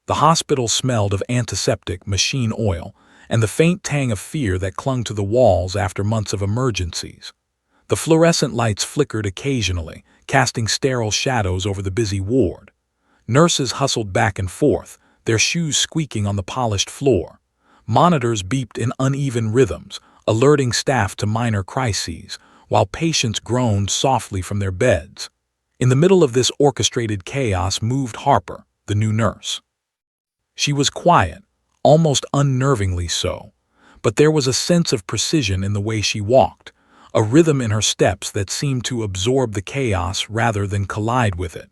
The hospital smelled of antiseptic machine oil and the faint tang of fear that clung to the walls after months of emergencies. The fluorescent lights flickered occasionally, casting sterile shadows over the busy ward. Nurses hustled back and forth, their shoes squeaking on the polished floor. Monitors beeped in uneven rhythms, alerting staff to minor crises, while patients groaned softly from their beds. In the middle of this orchestrated chaos moved Harper, the new nurse. She was quiet, almost unnervingly so, but there was a sense of precision in the way she walked, a rhythm in her steps that seemed to absorb the chaos rather than collide with it.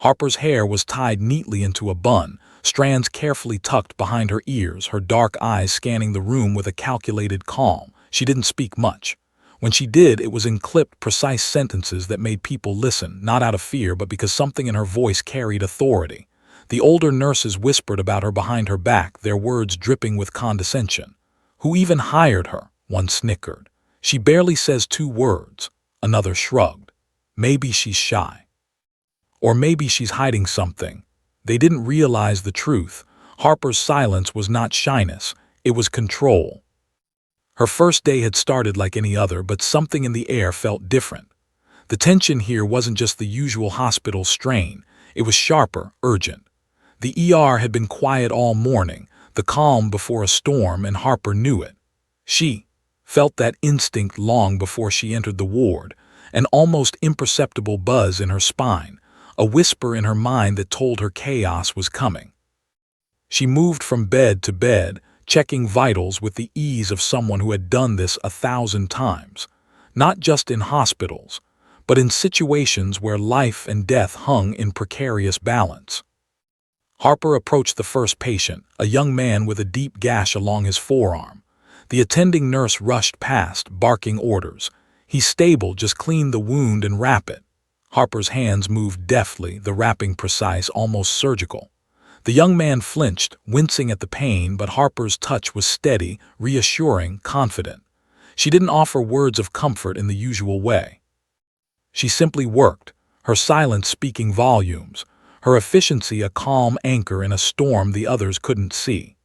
Harper's hair was tied neatly into a bun, strands carefully tucked behind her ears, her dark eyes scanning the room with a calculated calm. She didn't speak much. When she did, it was in clipped, precise sentences that made people listen, not out of fear, but because something in her voice carried authority. The older nurses whispered about her behind her back, their words dripping with condescension. "Who even hired her?" one snickered. "She barely says 2 words." Another shrugged. "Maybe she's shy. Or maybe she's hiding something." They didn't realize the truth. Harper's silence was not shyness, it was control. Her first day had started like any other, but something in the air felt different. The tension here wasn't just the usual hospital strain, it was sharper, urgent. The ER had been quiet all morning, the calm before a storm, and Harper knew it. She felt that instinct long before she entered the ward, an almost imperceptible buzz in her spine, a whisper in her mind that told her chaos was coming. She moved from bed to bed, checking vitals with the ease of someone who had done this 1,000 times, not just in hospitals, but in situations where life and death hung in precarious balance. Harper approached the first patient, a young man with a deep gash along his forearm. The attending nurse rushed past, barking orders. "He's stable, just clean the wound and wrap it." Harper's hands moved deftly, the wrapping precise, almost surgical. The young man flinched, wincing at the pain, but Harper's touch was steady, reassuring, confident. She didn't offer words of comfort in the usual way. She simply worked, her silence speaking volumes, her efficiency a calm anchor in a storm the others couldn't see.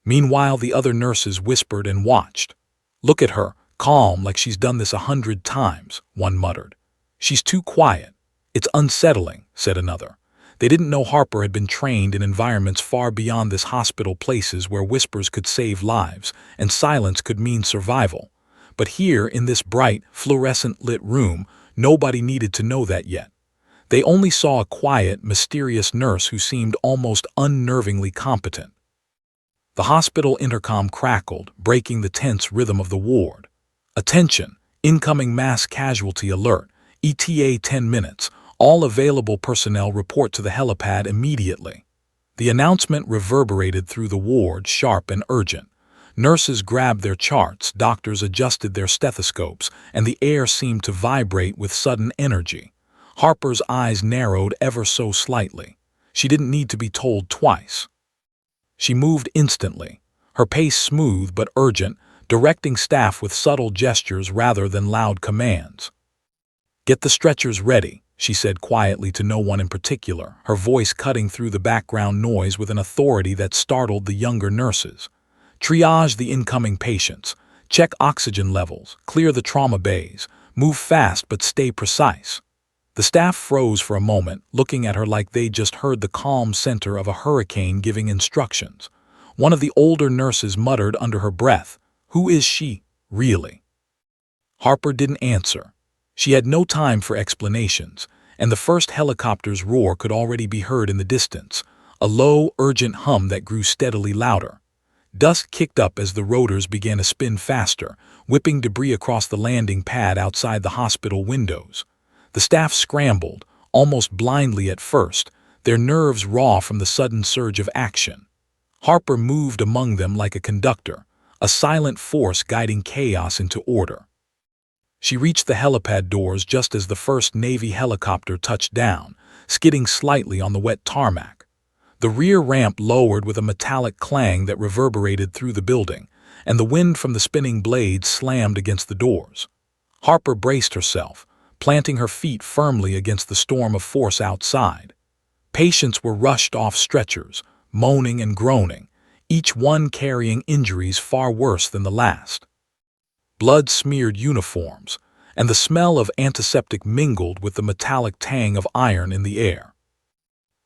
Meanwhile, the other nurses whispered and watched. "Look at her, calm like she's done this 100 times, one muttered. "She's too quiet." "It's unsettling," said another. They didn't know Harper had been trained in environments far beyond this hospital, places where whispers could save lives and silence could mean survival. But here, in this bright, fluorescent-lit room, nobody needed to know that yet. They only saw a quiet, mysterious nurse who seemed almost unnervingly competent. The hospital intercom crackled, breaking the tense rhythm of the ward. "Attention! Incoming mass casualty alert. ETA 10 minutes. All available personnel report to the helipad immediately." The announcement reverberated through the ward, sharp and urgent. Nurses grabbed their charts, doctors adjusted their stethoscopes, and the air seemed to vibrate with sudden energy. Harper's eyes narrowed ever so slightly. She didn't need to be told twice. She moved instantly, her pace smooth but urgent, directing staff with subtle gestures rather than loud commands. "Get the stretchers ready," she said quietly to no one in particular, her voice cutting through the background noise with an authority that startled the younger nurses. "Triage the incoming patients. Check oxygen levels, clear the trauma bays, move fast but stay precise." The staff froze for a moment, looking at her like they just heard the calm center of a hurricane giving instructions. One of the older nurses muttered under her breath, "Who is she, really?" Harper didn't answer. She had no time for explanations, and the first helicopter's roar could already be heard in the distance, a low, urgent hum that grew steadily louder. Dust kicked up as the rotors began to spin faster, whipping debris across the landing pad outside the hospital windows. The staff scrambled, almost blindly at first, their nerves raw from the sudden surge of action. Harper moved among them like a conductor, a silent force guiding chaos into order. She reached the helipad doors just as the first Navy helicopter touched down, skidding slightly on the wet tarmac. The rear ramp lowered with a metallic clang that reverberated through the building, and the wind from the spinning blades slammed against the doors. Harper braced herself, planting her feet firmly against the storm of force outside. Patients were rushed off stretchers, moaning and groaning, each one carrying injuries far worse than the last. Blood-smeared uniforms, and the smell of antiseptic mingled with the metallic tang of iron in the air.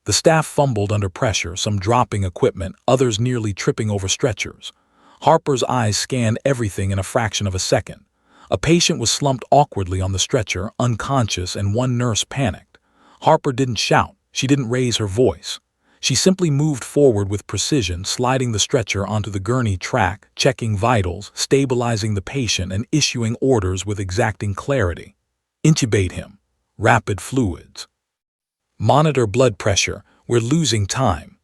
The staff fumbled under pressure, some dropping equipment, others nearly tripping over stretchers. Harper's eyes scanned everything in a fraction of a second. A patient was slumped awkwardly on the stretcher, unconscious, and one nurse panicked. Harper didn't shout. She didn't raise her voice. She simply moved forward with precision, sliding the stretcher onto the gurney track, checking vitals, stabilizing the patient, and issuing orders with exacting clarity. Intubate him. Rapid fluids. Monitor blood pressure. We're losing time.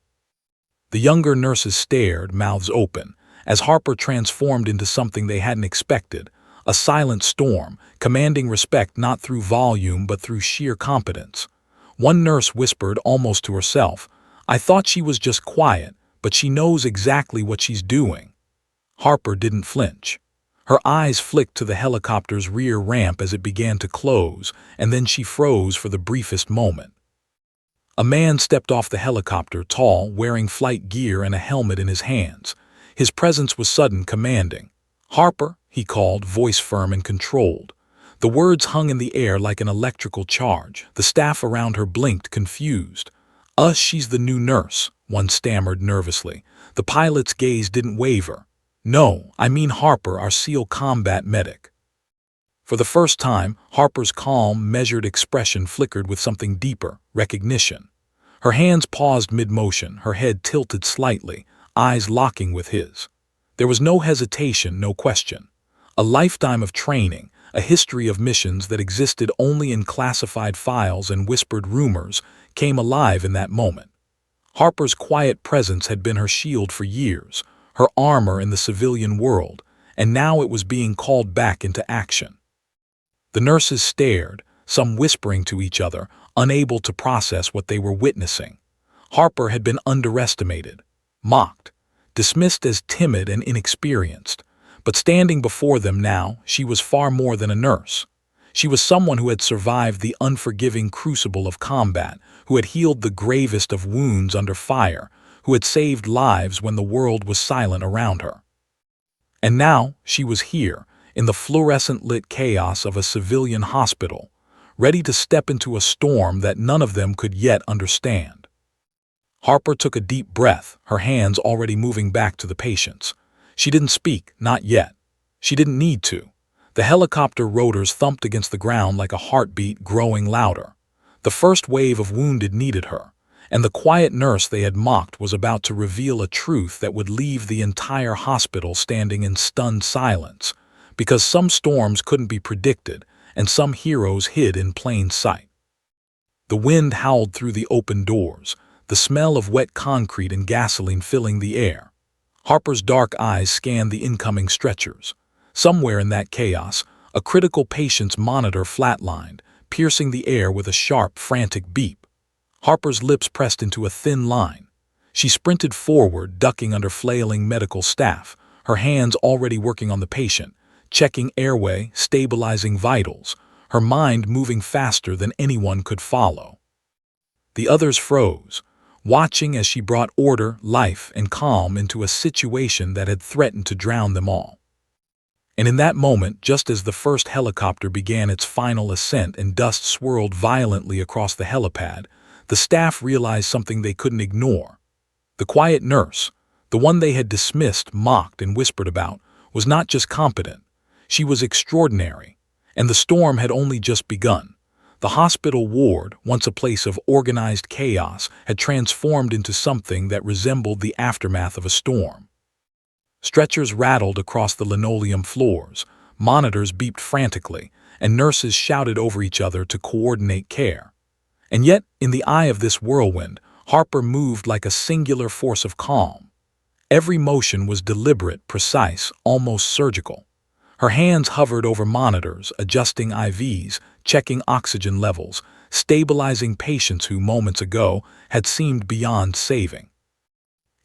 The younger nurses stared, mouths open, as Harper transformed into something they hadn't expected, a silent storm, commanding respect not through volume but through sheer competence. One nurse whispered almost to herself, "I thought she was just quiet, but she knows exactly what she's doing." Harper didn't flinch. Her eyes flicked to the helicopter's rear ramp as it began to close, and then she froze for the briefest moment. A man stepped off the helicopter, tall, wearing flight gear and a helmet in his hands. His presence was sudden, commanding. "Harper," he called, voice firm and controlled. The words hung in the air like an electrical charge. The staff around her blinked, confused. She's the new nurse," one stammered nervously. The pilot's gaze didn't waver. "No, I mean Harper, our SEAL combat medic." For the first time, Harper's calm, measured expression flickered with something deeper, recognition. Her hands paused mid-motion, her head tilted slightly, eyes locking with his. There was no hesitation, no question. A lifetime of training, a history of missions that existed only in classified files and whispered rumors, came alive in that moment. Harper's quiet presence had been her shield for years, her armor in the civilian world, and now it was being called back into action. The nurses stared, some whispering to each other, unable to process what they were witnessing. Harper had been underestimated, mocked, dismissed as timid and inexperienced. But standing before them now, she was far more than a nurse. She was someone who had survived the unforgiving crucible of combat, who had healed the gravest of wounds under fire, who had saved lives when the world was silent around her. And now she was here, in the fluorescent-lit chaos of a civilian hospital, ready to step into a storm that none of them could yet understand. Harper took a deep breath, her hands already moving back to the patients. She didn't speak, not yet. She didn't need to. The helicopter rotors thumped against the ground like a heartbeat, growing louder. The first wave of wounded needed her, and the quiet nurse they had mocked was about to reveal a truth that would leave the entire hospital standing in stunned silence, because some storms couldn't be predicted, and some heroes hid in plain sight. The wind howled through the open doors, the smell of wet concrete and gasoline filling the air. Harper's dark eyes scanned the incoming stretchers. Somewhere in that chaos, a critical patient's monitor flatlined, piercing the air with a sharp, frantic beep. Harper's lips pressed into a thin line. She sprinted forward, ducking under flailing medical staff, her hands already working on the patient, checking airway, stabilizing vitals, her mind moving faster than anyone could follow. The others froze, watching as she brought order, life, and calm into a situation that had threatened to drown them all. And in that moment, just as the first helicopter began its final ascent and dust swirled violently across the helipad, the staff realized something they couldn't ignore. The quiet nurse, the one they had dismissed, mocked, and whispered about, was not just competent. She was extraordinary, and the storm had only just begun. The hospital ward, once a place of organized chaos, had transformed into something that resembled the aftermath of a storm. Stretchers rattled across the linoleum floors, monitors beeped frantically, and nurses shouted over each other to coordinate care. And yet, in the eye of this whirlwind, Harper moved like a singular force of calm. Every motion was deliberate, precise, almost surgical. Her hands hovered over monitors, adjusting IVs, checking oxygen levels, stabilizing patients who moments ago had seemed beyond saving.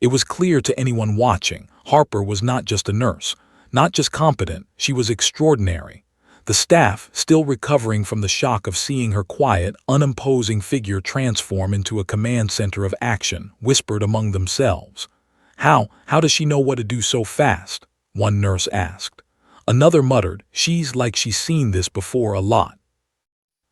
It was clear to anyone watching, Harper was not just a nurse, not just competent, she was extraordinary. The staff, still recovering from the shock of seeing her quiet, unimposing figure transform into a command center of action, whispered among themselves. How does she know what to do so fast? One nurse asked. Another muttered, she's like she's seen this before a lot.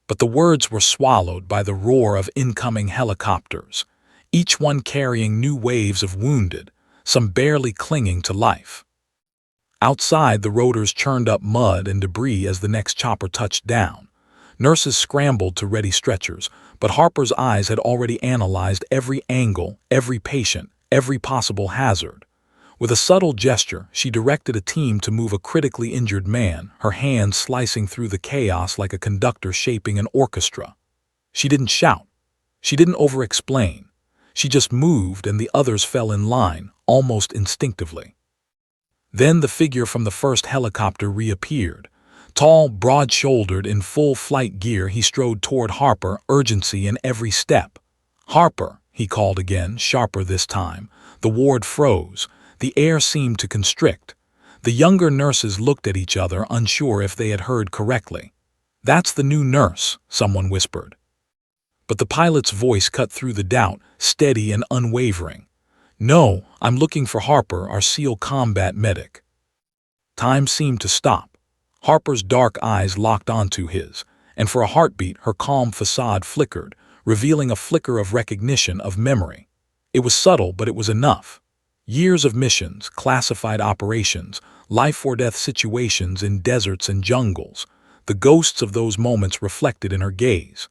But the words were swallowed by the roar of incoming helicopters, each one carrying new waves of wounded, some barely clinging to life. Outside, the rotors churned up mud and debris as the next chopper touched down. Nurses scrambled to ready stretchers, but Harper's eyes had already analyzed every angle, every patient, every possible hazard. With a subtle gesture, she directed a team to move a critically injured man, her hands slicing through the chaos like a conductor shaping an orchestra. She didn't shout. She didn't over-explain. She just moved, and the others fell in line, almost instinctively. Then the figure from the first helicopter reappeared. Tall, broad-shouldered, in full flight gear, he strode toward Harper, urgency in every step. "Harper," he called again, sharper this time. The ward froze. The air seemed to constrict. The younger nurses looked at each other, unsure if they had heard correctly. "That's the new nurse," someone whispered. But the pilot's voice cut through the doubt, steady and unwavering. "No, I'm looking for Harper, our SEAL combat medic." Time seemed to stop. Harper's dark eyes locked onto his, and for a heartbeat her calm facade flickered, revealing a flicker of recognition, of memory. It was subtle, but it was enough. Years of missions, classified operations, life-or-death situations in deserts and jungles, the ghosts of those moments reflected in her gaze.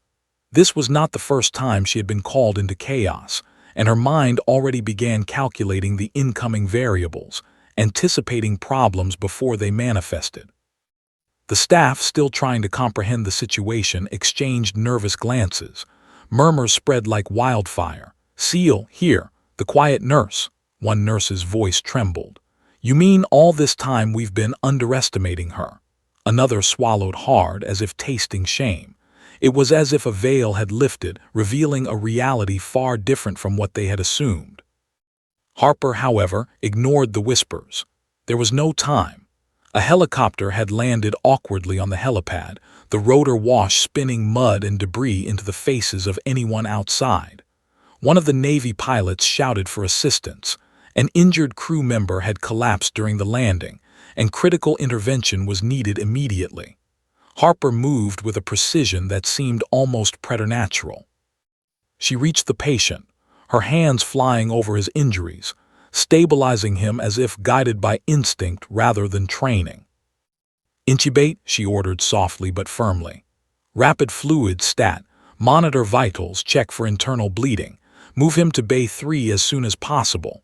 This was not the first time she had been called into chaos, and her mind already began calculating the incoming variables, anticipating problems before they manifested. The staff, still trying to comprehend the situation, exchanged nervous glances. Murmurs spread like wildfire. "SEAL, here, the quiet nurse." One nurse's voice trembled. "You mean all this time we've been underestimating her?" Another swallowed hard, as if tasting shame. It was as if a veil had lifted, revealing a reality far different from what they had assumed. Harper, however, ignored the whispers. There was no time. A helicopter had landed awkwardly on the helipad, the rotor wash spinning mud and debris into the faces of anyone outside. One of the Navy pilots shouted for assistance. An injured crew member had collapsed during the landing, and critical intervention was needed immediately. Harper moved with a precision that seemed almost preternatural. She reached the patient, her hands flying over his injuries, stabilizing him as if guided by instinct rather than training. "Intubate," she ordered softly but firmly. "Rapid fluid stat, monitor vitals, check for internal bleeding, move him to Bay 3 as soon as possible."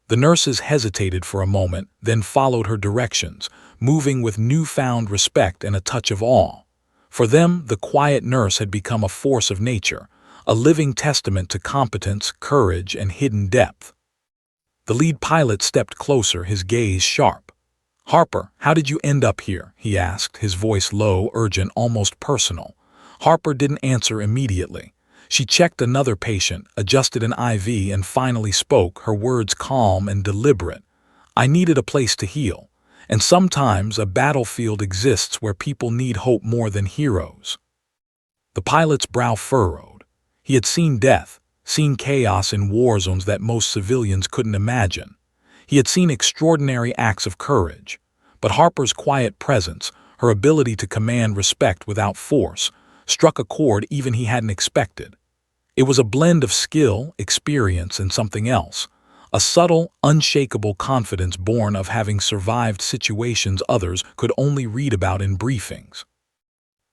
The nurses hesitated for a moment, then followed her directions, moving with newfound respect and a touch of awe. For them, the quiet nurse had become a force of nature, a living testament to competence, courage, and hidden depth. The lead pilot stepped closer, his gaze sharp. "Harper, how did you end up here?" he asked, his voice low, urgent, almost personal. Harper didn't answer immediately. She checked another patient, adjusted an IV, and finally spoke, her words calm and deliberate. "I needed a place to heal, and sometimes a battlefield exists where people need hope more than heroes." The pilot's brow furrowed. He had seen death, seen chaos in war zones that most civilians couldn't imagine. He had seen extraordinary acts of courage. But Harper's quiet presence, her ability to command respect without force, struck a chord even he hadn't expected. It was a blend of skill, experience, and something else, a subtle, unshakable confidence born of having survived situations others could only read about in briefings.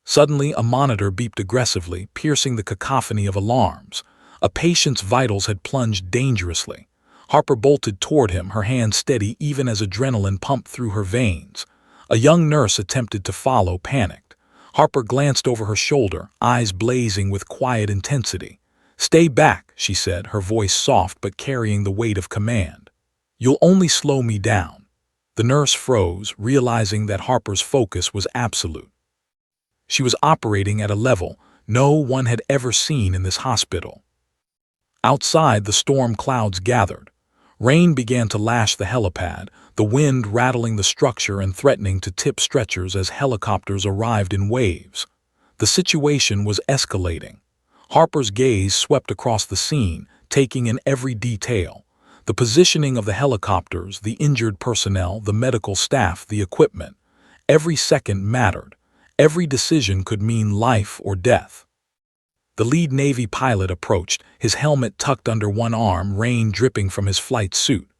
Suddenly, a monitor beeped aggressively, piercing the cacophony of alarms. A patient's vitals had plunged dangerously. Harper bolted toward him, her hand steady even as adrenaline pumped through her veins. A young nurse attempted to follow, panicked. Harper glanced over her shoulder, eyes blazing with quiet intensity. "Stay back," she said, her voice soft but carrying the weight of command. "You'll only slow me down." The nurse froze, realizing that Harper's focus was absolute. She was operating at a level no one had ever seen in this hospital. Outside, the storm clouds gathered. Rain began to lash the helipad, the wind rattling the structure and threatening to tip stretchers as helicopters arrived in waves. The situation was escalating. Harper's gaze swept across the scene, taking in every detail. The positioning of the helicopters, the injured personnel, the medical staff, the equipment. Every second mattered. Every decision could mean life or death. The lead Navy pilot approached, his helmet tucked under one arm, rain dripping from his flight suit.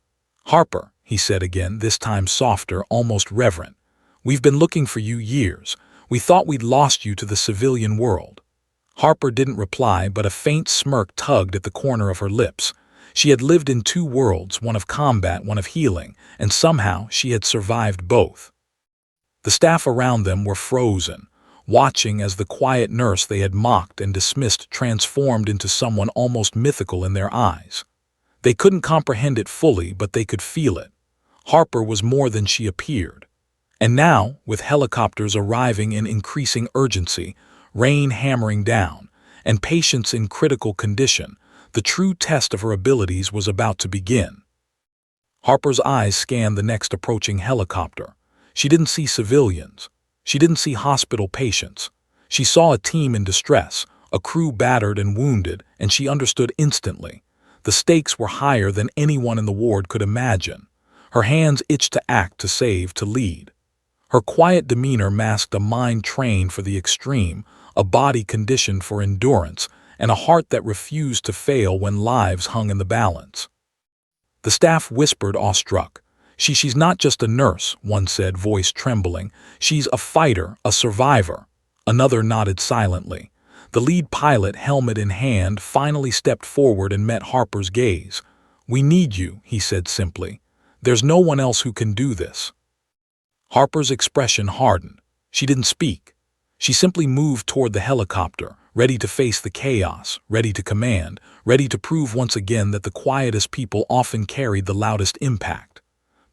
"Harper," he said again, this time softer, almost reverent. "We've been looking for you years. We thought we'd lost you to the civilian world." Harper didn't reply, but a faint smirk tugged at the corner of her lips. She had lived in two worlds, one of combat, one of healing, and somehow she had survived both. The staff around them were frozen, watching as the quiet nurse they had mocked and dismissed transformed into someone almost mythical in their eyes. They couldn't comprehend it fully, but they could feel it. Harper was more than she appeared. And now, with helicopters arriving in increasing urgency, rain hammering down, and patients in critical condition, the true test of her abilities was about to begin. Harper's eyes scanned the next approaching helicopter. She didn't see civilians. She didn't see hospital patients. She saw a team in distress, a crew battered and wounded, and she understood instantly. The stakes were higher than anyone in the ward could imagine. Her hands itched to act, to save, to lead. Her quiet demeanor masked a mind trained for the extreme, a body conditioned for endurance, and a heart that refused to fail when lives hung in the balance. The staff whispered, awestruck. She's not just a nurse," one said, voice trembling. "She's a fighter, a survivor." Another nodded silently. The lead pilot, helmet in hand, finally stepped forward and met Harper's gaze. "We need you," he said simply. "There's no one else who can do this." Harper's expression hardened. She didn't speak. She simply moved toward the helicopter, ready to face the chaos, ready to command, ready to prove once again that the quietest people often carried the loudest impact.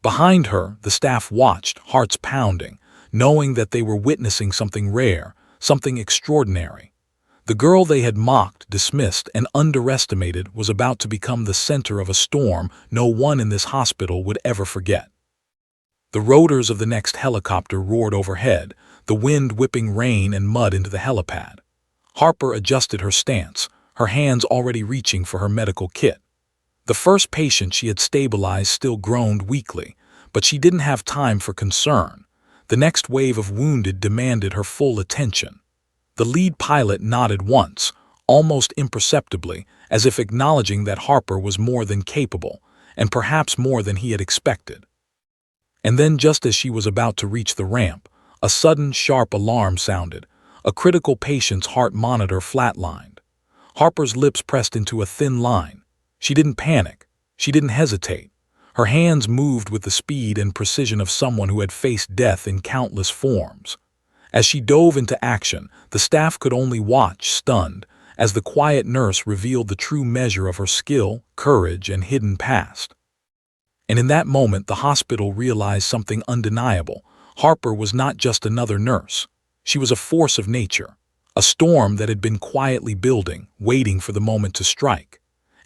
Behind her, the staff watched, hearts pounding, knowing that they were witnessing something rare, something extraordinary. The girl they had mocked, dismissed, and underestimated was about to become the center of a storm no one in this hospital would ever forget. The rotors of the next helicopter roared overhead, the wind whipping rain and mud into the helipad. Harper adjusted her stance, her hands already reaching for her medical kit. The first patient she had stabilized still groaned weakly, but she didn't have time for concern. The next wave of wounded demanded her full attention. The lead pilot nodded once, almost imperceptibly, as if acknowledging that Harper was more than capable, and perhaps more than he had expected. And then, just as she was about to reach the ramp, a sudden, sharp alarm sounded. A critical patient's heart monitor flatlined. Harper's lips pressed into a thin line. She didn't panic. She didn't hesitate. Her hands moved with the speed and precision of someone who had faced death in countless forms. As she dove into action, the staff could only watch, stunned, as the quiet nurse revealed the true measure of her skill, courage, and hidden past. And in that moment, the hospital realized something undeniable. Harper was not just another nurse. She was a force of nature, a storm that had been quietly building, waiting for the moment to strike.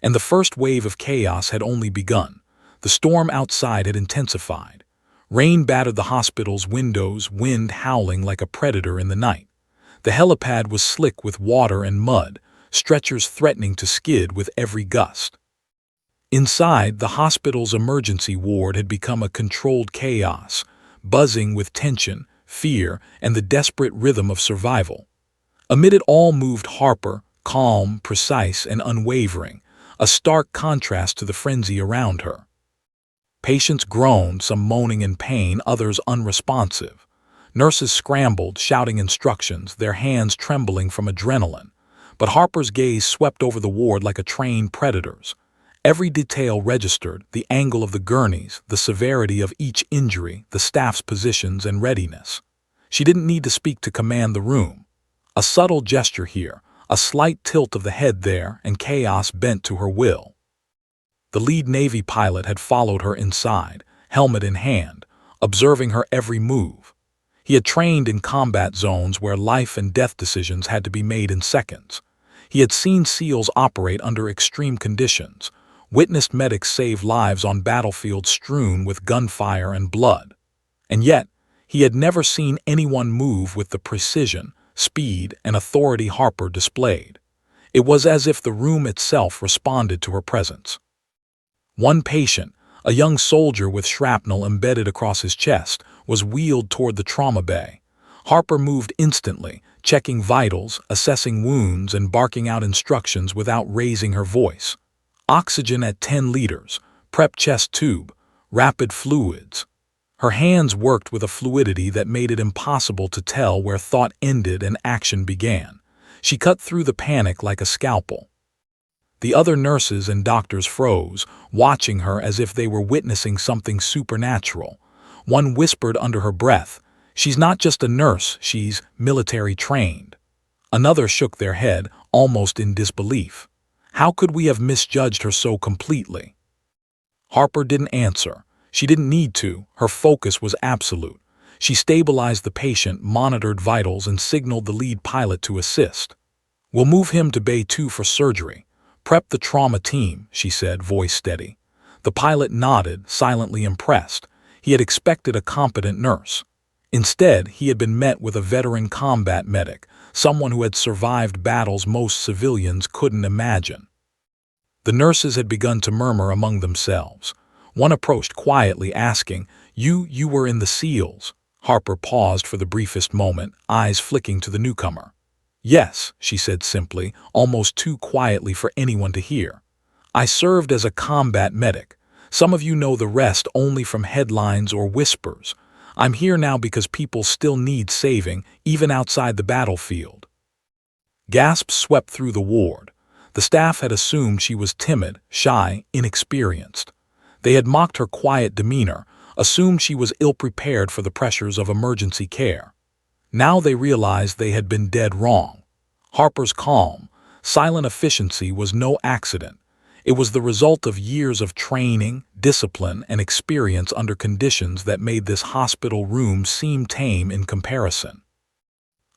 And the first wave of chaos had only begun. The storm outside had intensified. Rain battered the hospital's windows, wind howling like a predator in the night. The helipad was slick with water and mud, stretchers threatening to skid with every gust. Inside, the hospital's emergency ward had become a controlled chaos, buzzing with tension, fear, and the desperate rhythm of survival. Amid it all moved Harper, calm, precise, and unwavering, a stark contrast to the frenzy around her. Patients groaned, some moaning in pain, others unresponsive. Nurses scrambled, shouting instructions, their hands trembling from adrenaline. But Harper's gaze swept over the ward like a trained predator's. Every detail registered, the angle of the gurneys, the severity of each injury, the staff's positions and readiness. She didn't need to speak to command the room. A subtle gesture here, a slight tilt of the head there, and chaos bent to her will. The lead Navy pilot had followed her inside, helmet in hand, observing her every move. He had trained in combat zones where life and death decisions had to be made in seconds. He had seen SEALs operate under extreme conditions, witnessed medics save lives on battlefields strewn with gunfire and blood. And yet, he had never seen anyone move with the precision, speed, and authority Harper displayed. It was as if the room itself responded to her presence. One patient, a young soldier with shrapnel embedded across his chest, was wheeled toward the trauma bay. Harper moved instantly, checking vitals, assessing wounds, and barking out instructions without raising her voice. Oxygen at 10 liters, prep chest tube, rapid fluids. Her hands worked with a fluidity that made it impossible to tell where thought ended and action began. She cut through the panic like a scalpel. The other nurses and doctors froze, watching her as if they were witnessing something supernatural. One whispered under her breath, "She's not just a nurse, she's military trained." Another shook their head, almost in disbelief. How could we have misjudged her so completely? Harper didn't answer. She didn't need to. Her focus was absolute. She stabilized the patient, monitored vitals, and signaled the lead pilot to assist. "We'll move him to Bay 2 for surgery. Prep the trauma team," she said, voice steady. The pilot nodded, silently impressed. He had expected a competent nurse. Instead, he had been met with a veteran combat medic, someone who had survived battles most civilians couldn't imagine. The nurses had begun to murmur among themselves. One approached quietly, asking, You were in the SEALs." Harper paused for the briefest moment, eyes flicking to the newcomer. "Yes," she said simply, almost too quietly for anyone to hear. "I served as a combat medic. Some of you know the rest only from headlines or whispers. I'm here now because people still need saving, even outside the battlefield." Gasps swept through the ward. The staff had assumed she was timid, shy, inexperienced. They had mocked her quiet demeanor, assumed she was ill-prepared for the pressures of emergency care. Now they realized they had been dead wrong. Harper's calm, silent efficiency was no accident. It was the result of years of training, discipline, and experience under conditions that made this hospital room seem tame in comparison.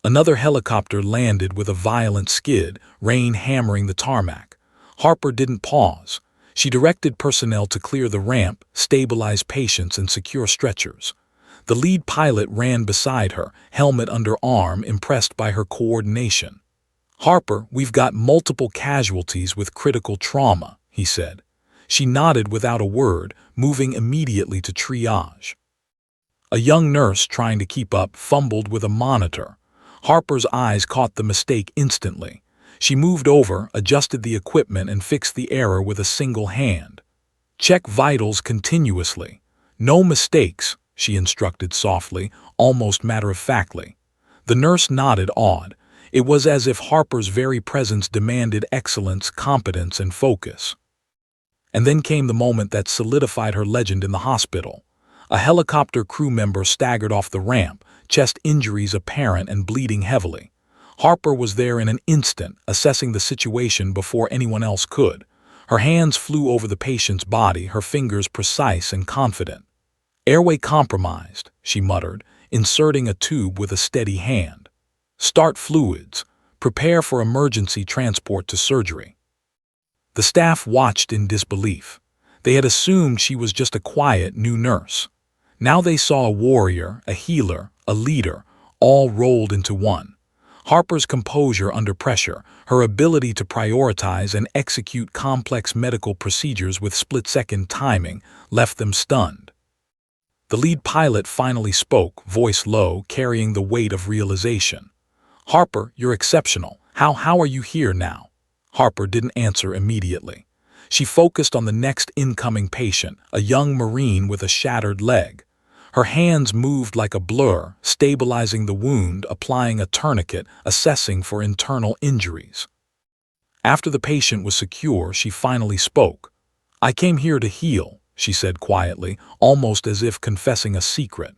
Another helicopter landed with a violent skid, rain hammering the tarmac. Harper didn't pause. She directed personnel to clear the ramp, stabilize patients, and secure stretchers. The lead pilot ran beside her, helmet under arm, impressed by her coordination. "Harper, we've got multiple casualties with critical trauma," he said. She nodded without a word, moving immediately to triage. A young nurse trying to keep up fumbled with a monitor. Harper's eyes caught the mistake instantly. She moved over, adjusted the equipment, and fixed the error with a single hand. "Check vitals continuously. No mistakes," she instructed softly, almost matter-of-factly. The nurse nodded, awed. It was as if Harper's very presence demanded excellence, competence, and focus. And then came the moment that solidified her legend in the hospital. A helicopter crew member staggered off the ramp, chest injuries apparent and bleeding heavily. Harper was there in an instant, assessing the situation before anyone else could. Her hands flew over the patient's body, her fingers precise and confident. "Airway compromised," she muttered, inserting a tube with a steady hand. "Start fluids. Prepare for emergency transport to surgery." The staff watched in disbelief. They had assumed she was just a quiet new nurse. Now they saw a warrior, a healer, a leader, all rolled into one. Harper's composure under pressure, her ability to prioritize and execute complex medical procedures with split-second timing, left them stunned. The lead pilot finally spoke, voice low, carrying the weight of realization. "Harper, you're exceptional. How are you here now?" Harper didn't answer immediately. She focused on the next incoming patient, a young Marine with a shattered leg. Her hands moved like a blur, stabilizing the wound, applying a tourniquet, assessing for internal injuries. After the patient was secure, she finally spoke. "I came here to heal," she said quietly, almost as if confessing a secret.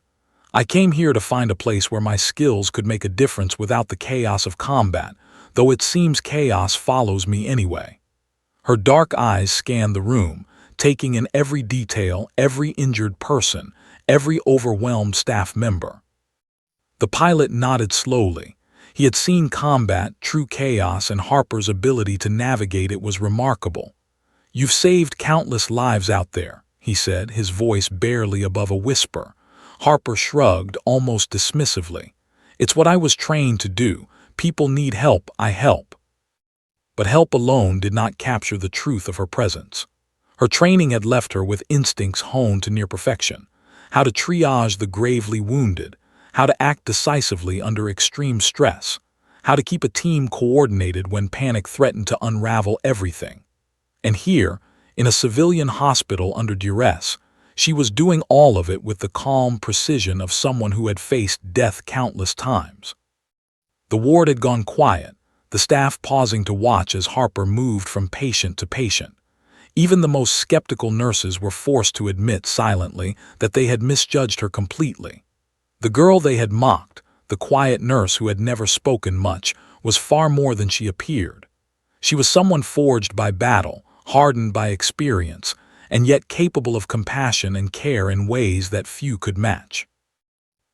"I came here to find a place where my skills could make a difference without the chaos of combat, though it seems chaos follows me anyway." Her dark eyes scanned the room, taking in every detail, every injured person, every overwhelmed staff member. The pilot nodded slowly. He had seen combat, true chaos, and Harper's ability to navigate it was remarkable. "You've saved countless lives out there," he said, his voice barely above a whisper. Harper shrugged, almost dismissively. "It's what I was trained to do. People need help, I help." But help alone did not capture the truth of her presence. Her training had left her with instincts honed to near perfection: how to triage the gravely wounded, how to act decisively under extreme stress, how to keep a team coordinated when panic threatened to unravel everything. And here, in a civilian hospital under duress, she was doing all of it with the calm precision of someone who had faced death countless times. The ward had gone quiet, the staff pausing to watch as Harper moved from patient to patient. Even the most skeptical nurses were forced to admit silently that they had misjudged her completely. The girl they had mocked, the quiet nurse who had never spoken much, was far more than she appeared. She was someone forged by battle, hardened by experience, and yet capable of compassion and care in ways that few could match.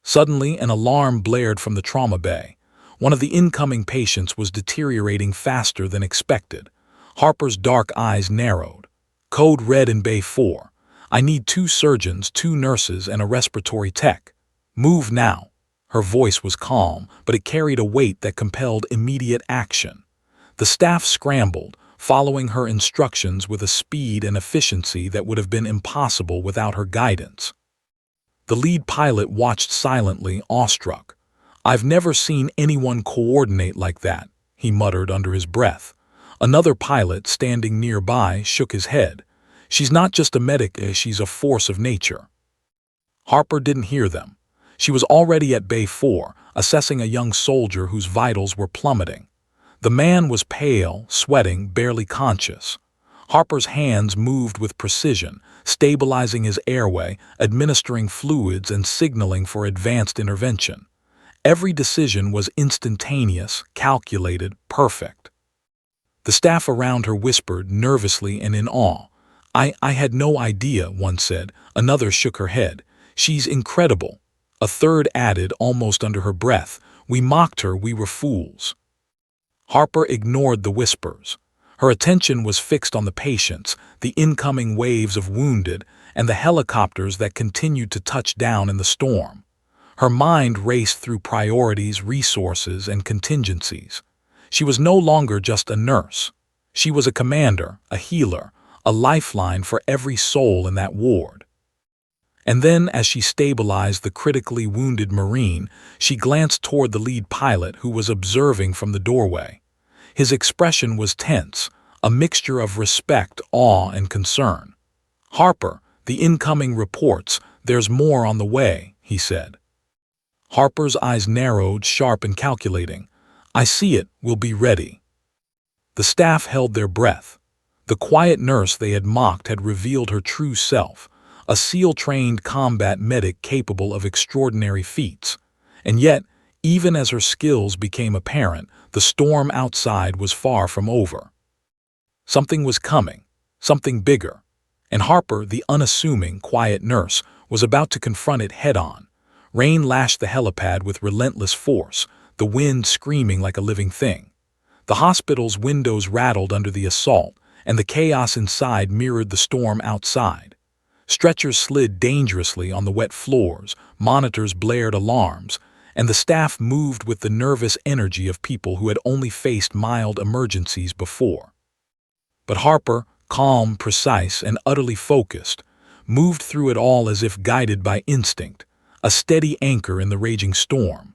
Suddenly, an alarm blared from the trauma bay. One of the incoming patients was deteriorating faster than expected. Harper's dark eyes narrowed. "Code red in Bay 4. I need 2 surgeons, 2 nurses, and a respiratory tech. Move now." Her voice was calm, but it carried a weight that compelled immediate action. The staff scrambled, following her instructions with a speed and efficiency that would have been impossible without her guidance. The lead pilot watched silently, awestruck. "I've never seen anyone coordinate like that," he muttered under his breath. Another pilot, standing nearby, shook his head. "She's not just a medic, she's a force of nature." Harper didn't hear them. She was already at Bay 4, assessing a young soldier whose vitals were plummeting. The man was pale, sweating, barely conscious. Harper's hands moved with precision, stabilizing his airway, administering fluids, and signaling for advanced intervention. Every decision was instantaneous, calculated, perfect. The staff around her whispered nervously and in awe. I had no idea," one said. Another shook her head. "She's incredible." A third added, almost under her breath, "We mocked her, we were fools." Harper ignored the whispers. Her attention was fixed on the patients, the incoming waves of wounded, and the helicopters that continued to touch down in the storm. Her mind raced through priorities, resources, and contingencies. She was no longer just a nurse. She was a commander, a healer, a lifeline for every soul in that ward. And then, as she stabilized the critically wounded Marine, she glanced toward the lead pilot, who was observing from the doorway. His expression was tense, a mixture of respect, awe, and concern. "Harper, the incoming reports, there's more on the way," he said. Harper's eyes narrowed, sharp and calculating. "I see it, we'll be ready." The staff held their breath. The quiet nurse they had mocked had revealed her true self, a SEAL-trained combat medic capable of extraordinary feats. And yet, even as her skills became apparent, the storm outside was far from over. Something was coming, something bigger, and Harper, the unassuming, quiet nurse, was about to confront it head-on. Rain lashed the helipad with relentless force, the wind screaming like a living thing. The hospital's windows rattled under the assault, and the chaos inside mirrored the storm outside. Stretchers slid dangerously on the wet floors, monitors blared alarms, and the staff moved with the nervous energy of people who had only faced mild emergencies before. But Harper, calm, precise, and utterly focused, moved through it all as if guided by instinct, a steady anchor in the raging storm.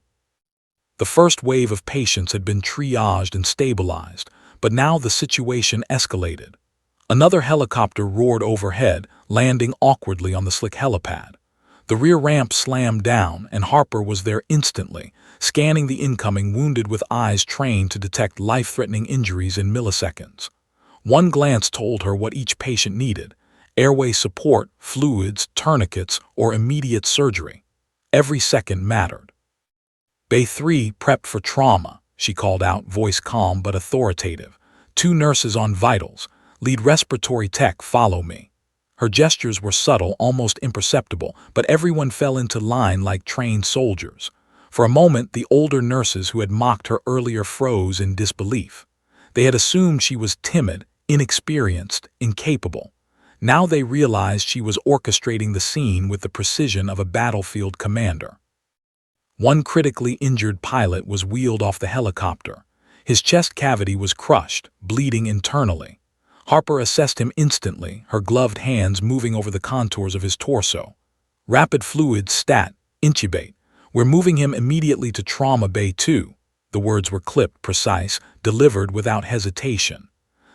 The first wave of patients had been triaged and stabilized, but now the situation escalated. Another helicopter roared overhead, landing awkwardly on the slick helipad. The rear ramp slammed down, and Harper was there instantly, scanning the incoming wounded with eyes trained to detect life-threatening injuries in milliseconds. One glance told her what each patient needed: airway support, fluids, tourniquets, or immediate surgery. Every second mattered. "Bay 3 prepped for trauma," she called out, voice calm but authoritative. "2 nurses on vitals. Lead respiratory tech, follow me." Her gestures were subtle, almost imperceptible, but everyone fell into line like trained soldiers. For a moment, the older nurses who had mocked her earlier froze in disbelief. They had assumed she was timid, inexperienced, incapable. Now they realized she was orchestrating the scene with the precision of a battlefield commander. One critically injured pilot was wheeled off the helicopter. His chest cavity was crushed, bleeding internally. Harper assessed him instantly, her gloved hands moving over the contours of his torso. Rapid fluid stat, intubate. We're moving him immediately to Trauma Bay 2. The words were clipped, precise, delivered without hesitation.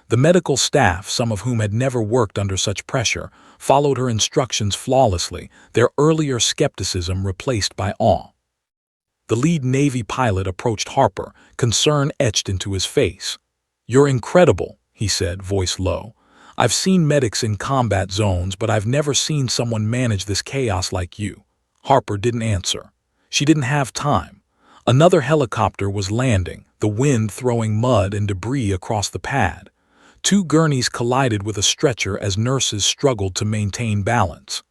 The medical staff, some of whom had never worked under such pressure, followed her instructions flawlessly, their earlier skepticism replaced by awe. The lead Navy pilot approached Harper, concern etched into his face. "You're incredible," he said, voice low. "I've seen medics in combat zones, but I've never seen someone manage this chaos like you." Harper didn't answer. She didn't have time. Another helicopter was landing, the wind throwing mud and debris across the pad. Two gurneys collided with a stretcher as nurses struggled to maintain balance.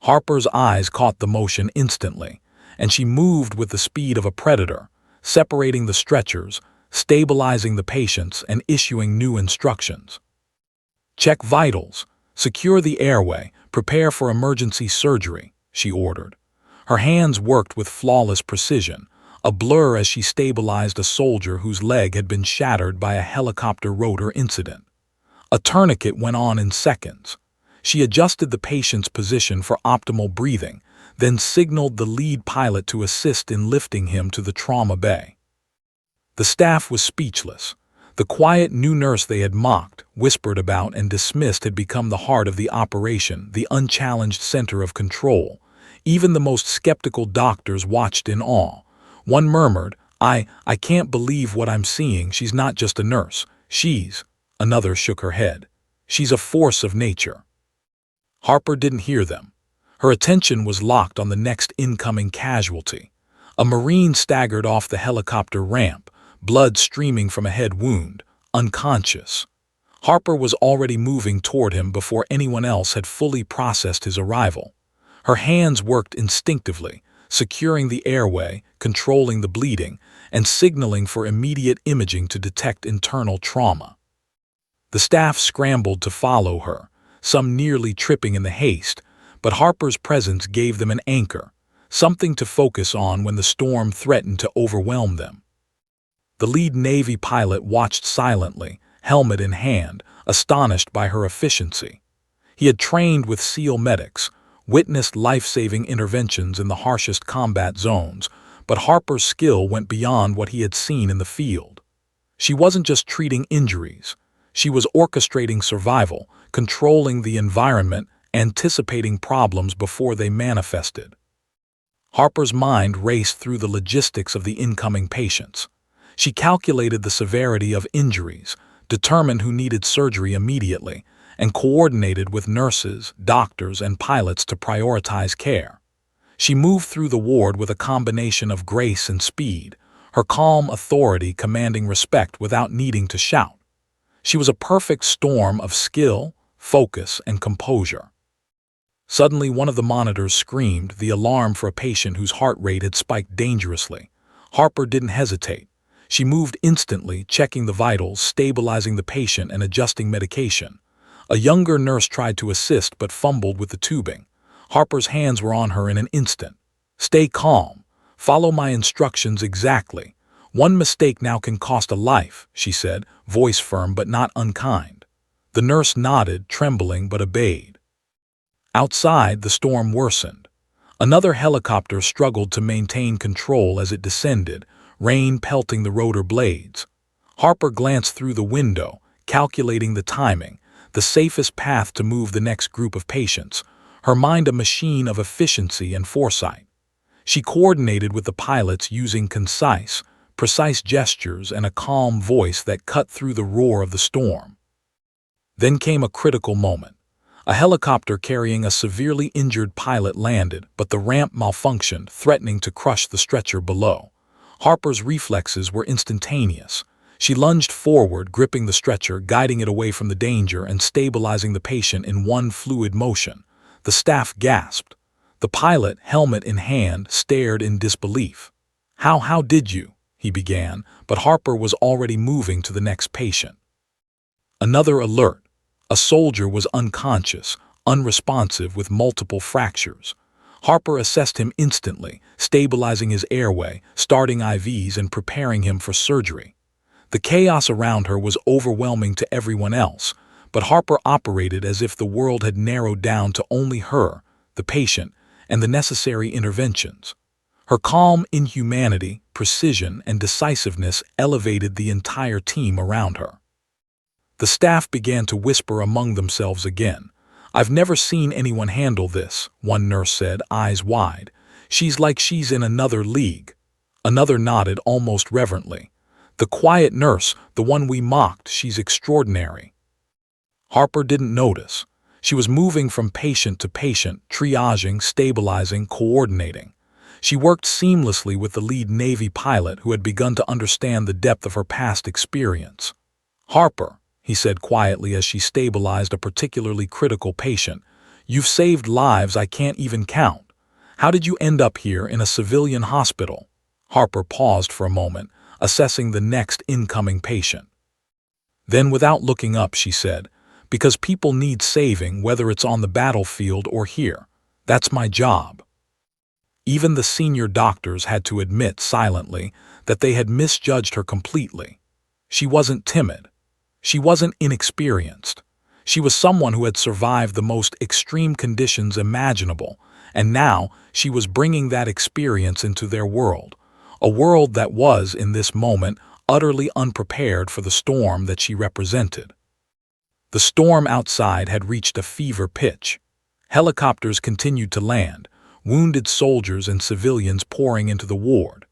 Harper's eyes caught the motion instantly, and she moved with the speed of a predator, separating the stretchers, stabilizing the patients, and issuing new instructions. "Check vitals, secure the airway, prepare for emergency surgery," she ordered. Her hands worked with flawless precision, a blur as she stabilized a soldier whose leg had been shattered by a helicopter rotor incident. A tourniquet went on in seconds. She adjusted the patient's position for optimal breathing, then signaled the lead pilot to assist in lifting him to the trauma bay. The staff was speechless. The quiet new nurse they had mocked, whispered about, and dismissed had become the heart of the operation, the unchallenged center of control. Even the most skeptical doctors watched in awe. One murmured, I can't believe what I'm seeing. She's not just a nurse. Another shook her head. She's a force of nature." Harper didn't hear them. Her attention was locked on the next incoming casualty. A Marine staggered off the helicopter ramp, blood streaming from a head wound, unconscious. Harper was already moving toward him before anyone else had fully processed his arrival. Her hands worked instinctively, securing the airway, controlling the bleeding, and signaling for immediate imaging to detect internal trauma. The staff scrambled to follow her, some nearly tripping in the haste, but Harper's presence gave them an anchor, something to focus on when the storm threatened to overwhelm them. The lead Navy pilot watched silently, helmet in hand, astonished by her efficiency. He had trained with SEAL medics, witnessed life-saving interventions in the harshest combat zones, but Harper's skill went beyond what he had seen in the field. She wasn't just treating injuries. She was orchestrating survival, controlling the environment, anticipating problems before they manifested. Harper's mind raced through the logistics of the incoming patients. She calculated the severity of injuries, determined who needed surgery immediately, and coordinated with nurses, doctors, and pilots to prioritize care. She moved through the ward with a combination of grace and speed, her calm authority commanding respect without needing to shout. She was a perfect storm of skill, focus, and composure. Suddenly, one of the monitors screamed, the alarm for a patient whose heart rate had spiked dangerously. Harper didn't hesitate. She moved instantly, checking the vitals, stabilizing the patient, and adjusting medication. A younger nurse tried to assist but fumbled with the tubing. Harper's hands were on her in an instant. "Stay calm. Follow my instructions exactly. One mistake now can cost a life," she said, voice firm but not unkind. The nurse nodded, trembling, but obeyed. Outside, the storm worsened. Another helicopter struggled to maintain control as it descended, rain pelting the rotor blades. Harper glanced through the window, calculating the timing, the safest path to move the next group of patients, her mind a machine of efficiency and foresight. She coordinated with the pilots using precise gestures and a calm voice that cut through the roar of the storm. Then came a critical moment. A helicopter carrying a severely injured pilot landed, but the ramp malfunctioned, threatening to crush the stretcher below. Harper's reflexes were instantaneous. She lunged forward, gripping the stretcher, guiding it away from the danger and stabilizing the patient in one fluid motion. The staff gasped. The pilot, helmet in hand, stared in disbelief. How did you?" he began, but Harper was already moving to the next patient. Another alert. A soldier was unconscious, unresponsive with multiple fractures. Harper assessed him instantly, stabilizing his airway, starting IVs and preparing him for surgery. The chaos around her was overwhelming to everyone else, but Harper operated as if the world had narrowed down to only her, the patient, and the necessary interventions. Her calm inhumanity, precision, and decisiveness elevated the entire team around her. The staff began to whisper among themselves again. "I've never seen anyone handle this," one nurse said, eyes wide. She's in another league." Another nodded almost reverently. "The quiet nurse, the one we mocked, she's extraordinary." Harper didn't notice. She was moving from patient to patient, triaging, stabilizing, coordinating. She worked seamlessly with the lead Navy pilot who had begun to understand the depth of her past experience. "Harper," he said quietly as she stabilized a particularly critical patient, "you've saved lives I can't even count. How did you end up here in a civilian hospital?" Harper paused for a moment, assessing the next incoming patient. Then, without looking up, she said, "Because people need saving, whether it's on the battlefield or here. That's my job." Even the senior doctors had to admit silently that they had misjudged her completely. She wasn't timid. She wasn't inexperienced. She was someone who had survived the most extreme conditions imaginable, and now she was bringing that experience into their world, a world that was, in this moment, utterly unprepared for the storm that she represented. The storm outside had reached a fever pitch. Helicopters continued to land, wounded soldiers and civilians pouring into the ward.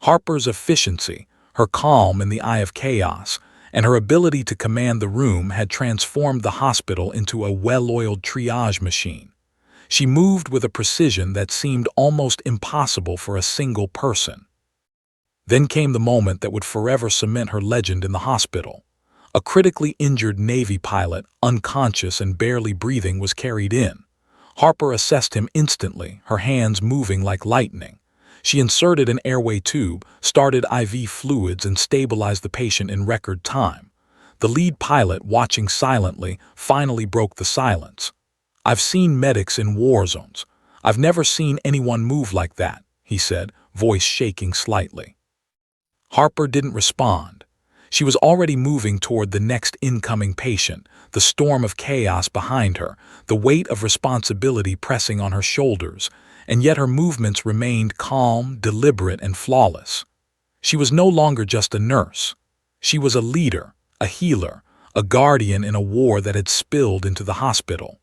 Harper's efficiency, her calm in the eye of chaos, and her ability to command the room had transformed the hospital into a well-oiled triage machine. She moved with a precision that seemed almost impossible for a single person. Then came the moment that would forever cement her legend in the hospital. A critically injured Navy pilot, unconscious and barely breathing, was carried in. Harper assessed him instantly, her hands moving like lightning. She inserted an airway tube, started IV fluids, and stabilized the patient in record time. The lead pilot, watching silently, finally broke the silence. "I've seen medics in war zones. I've never seen anyone move like that," he said, voice shaking slightly. Harper didn't respond. She was already moving toward the next incoming patient, the storm of chaos behind her, the weight of responsibility pressing on her shoulders, and yet her movements remained calm, deliberate, and flawless. She was no longer just a nurse. She was a leader, a healer, a guardian in a war that had spilled into the hospital.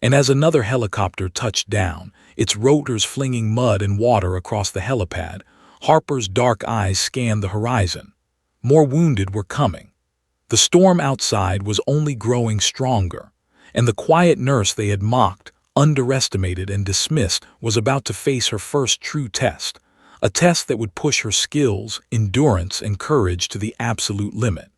And as another helicopter touched down, its rotors flinging mud and water across the helipad, Harper's dark eyes scanned the horizon. More wounded were coming. The storm outside was only growing stronger, and the quiet nurse they had mocked, underestimated, and dismissed was about to face her first true test, a test that would push her skills, endurance, and courage to the absolute limit.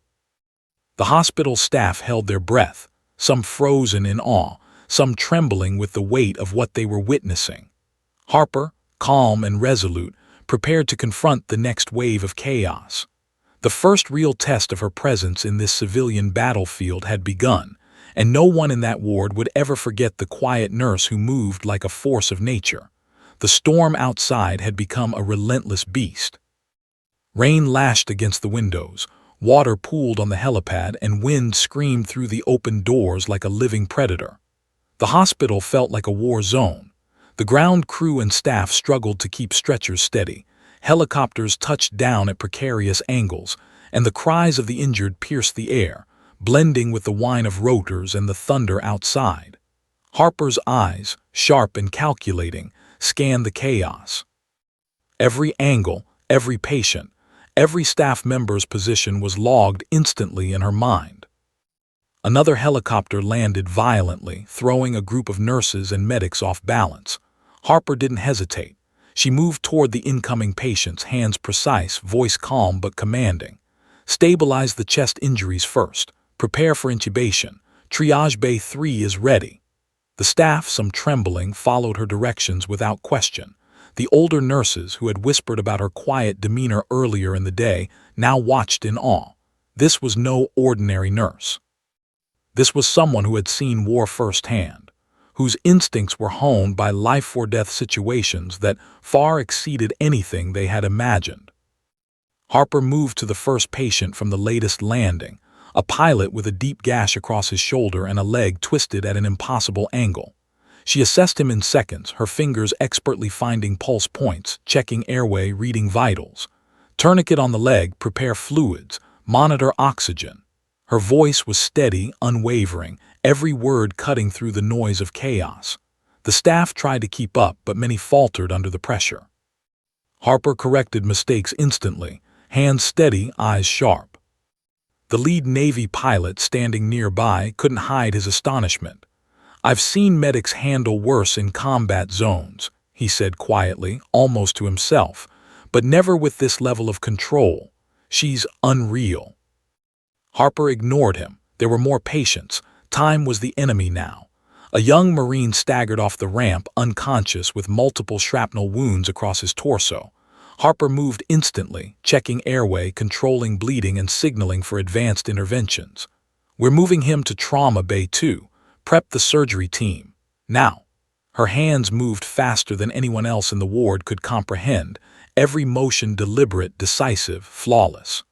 The hospital staff held their breath, some frozen in awe, some trembling with the weight of what they were witnessing. Harper, calm and resolute, prepared to confront the next wave of chaos. The first real test of her presence in this civilian battlefield had begun, and no one in that ward would ever forget the quiet nurse who moved like a force of nature. The storm outside had become a relentless beast. Rain lashed against the windows, water pooled on the helipad, and wind screamed through the open doors like a living predator. The hospital felt like a war zone. The ground crew and staff struggled to keep stretchers steady. Helicopters touched down at precarious angles, and the cries of the injured pierced the air, blending with the whine of rotors and the thunder outside. Harper's eyes, sharp and calculating, scanned the chaos. Every angle, every patient, every staff member's position was logged instantly in her mind. Another helicopter landed violently, throwing a group of nurses and medics off balance. Harper didn't hesitate. She moved toward the incoming patients, hands precise, voice calm but commanding. "Stabilize the chest injuries first. Prepare for intubation. Triage Bay 3 is ready." The staff, some trembling, followed her directions without question. The older nurses, who had whispered about her quiet demeanor earlier in the day, now watched in awe. This was no ordinary nurse. This was someone who had seen war firsthand, whose instincts were honed by life-or-death situations that far exceeded anything they had imagined. Harper moved to the first patient from the latest landing, a pilot with a deep gash across his shoulder and a leg twisted at an impossible angle. She assessed him in seconds, her fingers expertly finding pulse points, checking airway, reading vitals. Tourniquet on the leg, prepare fluids, monitor oxygen. Her voice was steady, unwavering, every word cutting through the noise of chaos. The staff tried to keep up, but many faltered under the pressure. Harper corrected mistakes instantly, hands steady, eyes sharp. The lead Navy pilot standing nearby couldn't hide his astonishment. "I've seen medics handle worse in combat zones," he said quietly, almost to himself, "but never with this level of control. She's unreal." Harper ignored him. There were more patients. Time was the enemy now. A young Marine staggered off the ramp, unconscious, with multiple shrapnel wounds across his torso. Harper moved instantly, checking airway, controlling bleeding, and signaling for advanced interventions. "We're moving him to Trauma Bay 2. Prep the surgery team. Now." Her hands moved faster than anyone else in the ward could comprehend, every motion deliberate, decisive, flawless.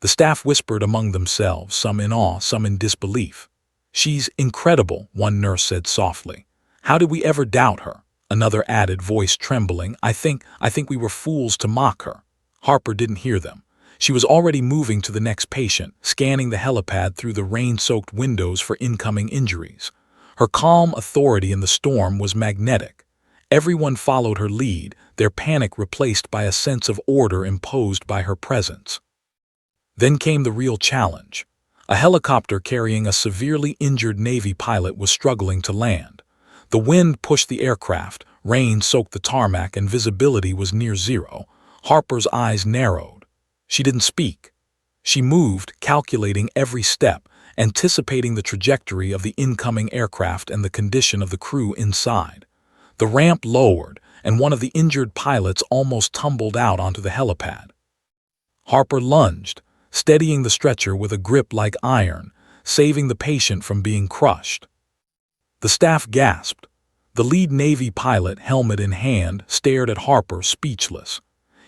The staff whispered among themselves, some in awe, some in disbelief. "She's incredible," one nurse said softly. "How did we ever doubt her?" Another added, voice trembling. I think we were fools to mock her." Harper didn't hear them. She was already moving to the next patient, scanning the helipad through the rain-soaked windows for incoming injuries. Her calm authority in the storm was magnetic. Everyone followed her lead, their panic replaced by a sense of order imposed by her presence. Then came the real challenge. A helicopter carrying a severely injured Navy pilot was struggling to land. The wind pushed the aircraft, rain soaked the tarmac, and visibility was near zero. Harper's eyes narrowed. She didn't speak. She moved, calculating every step, anticipating the trajectory of the incoming aircraft and the condition of the crew inside. The ramp lowered, and one of the injured pilots almost tumbled out onto the helipad. Harper lunged, steadying the stretcher with a grip like iron, saving the patient from being crushed. The staff gasped. The lead Navy pilot, helmet in hand, stared at Harper, speechless.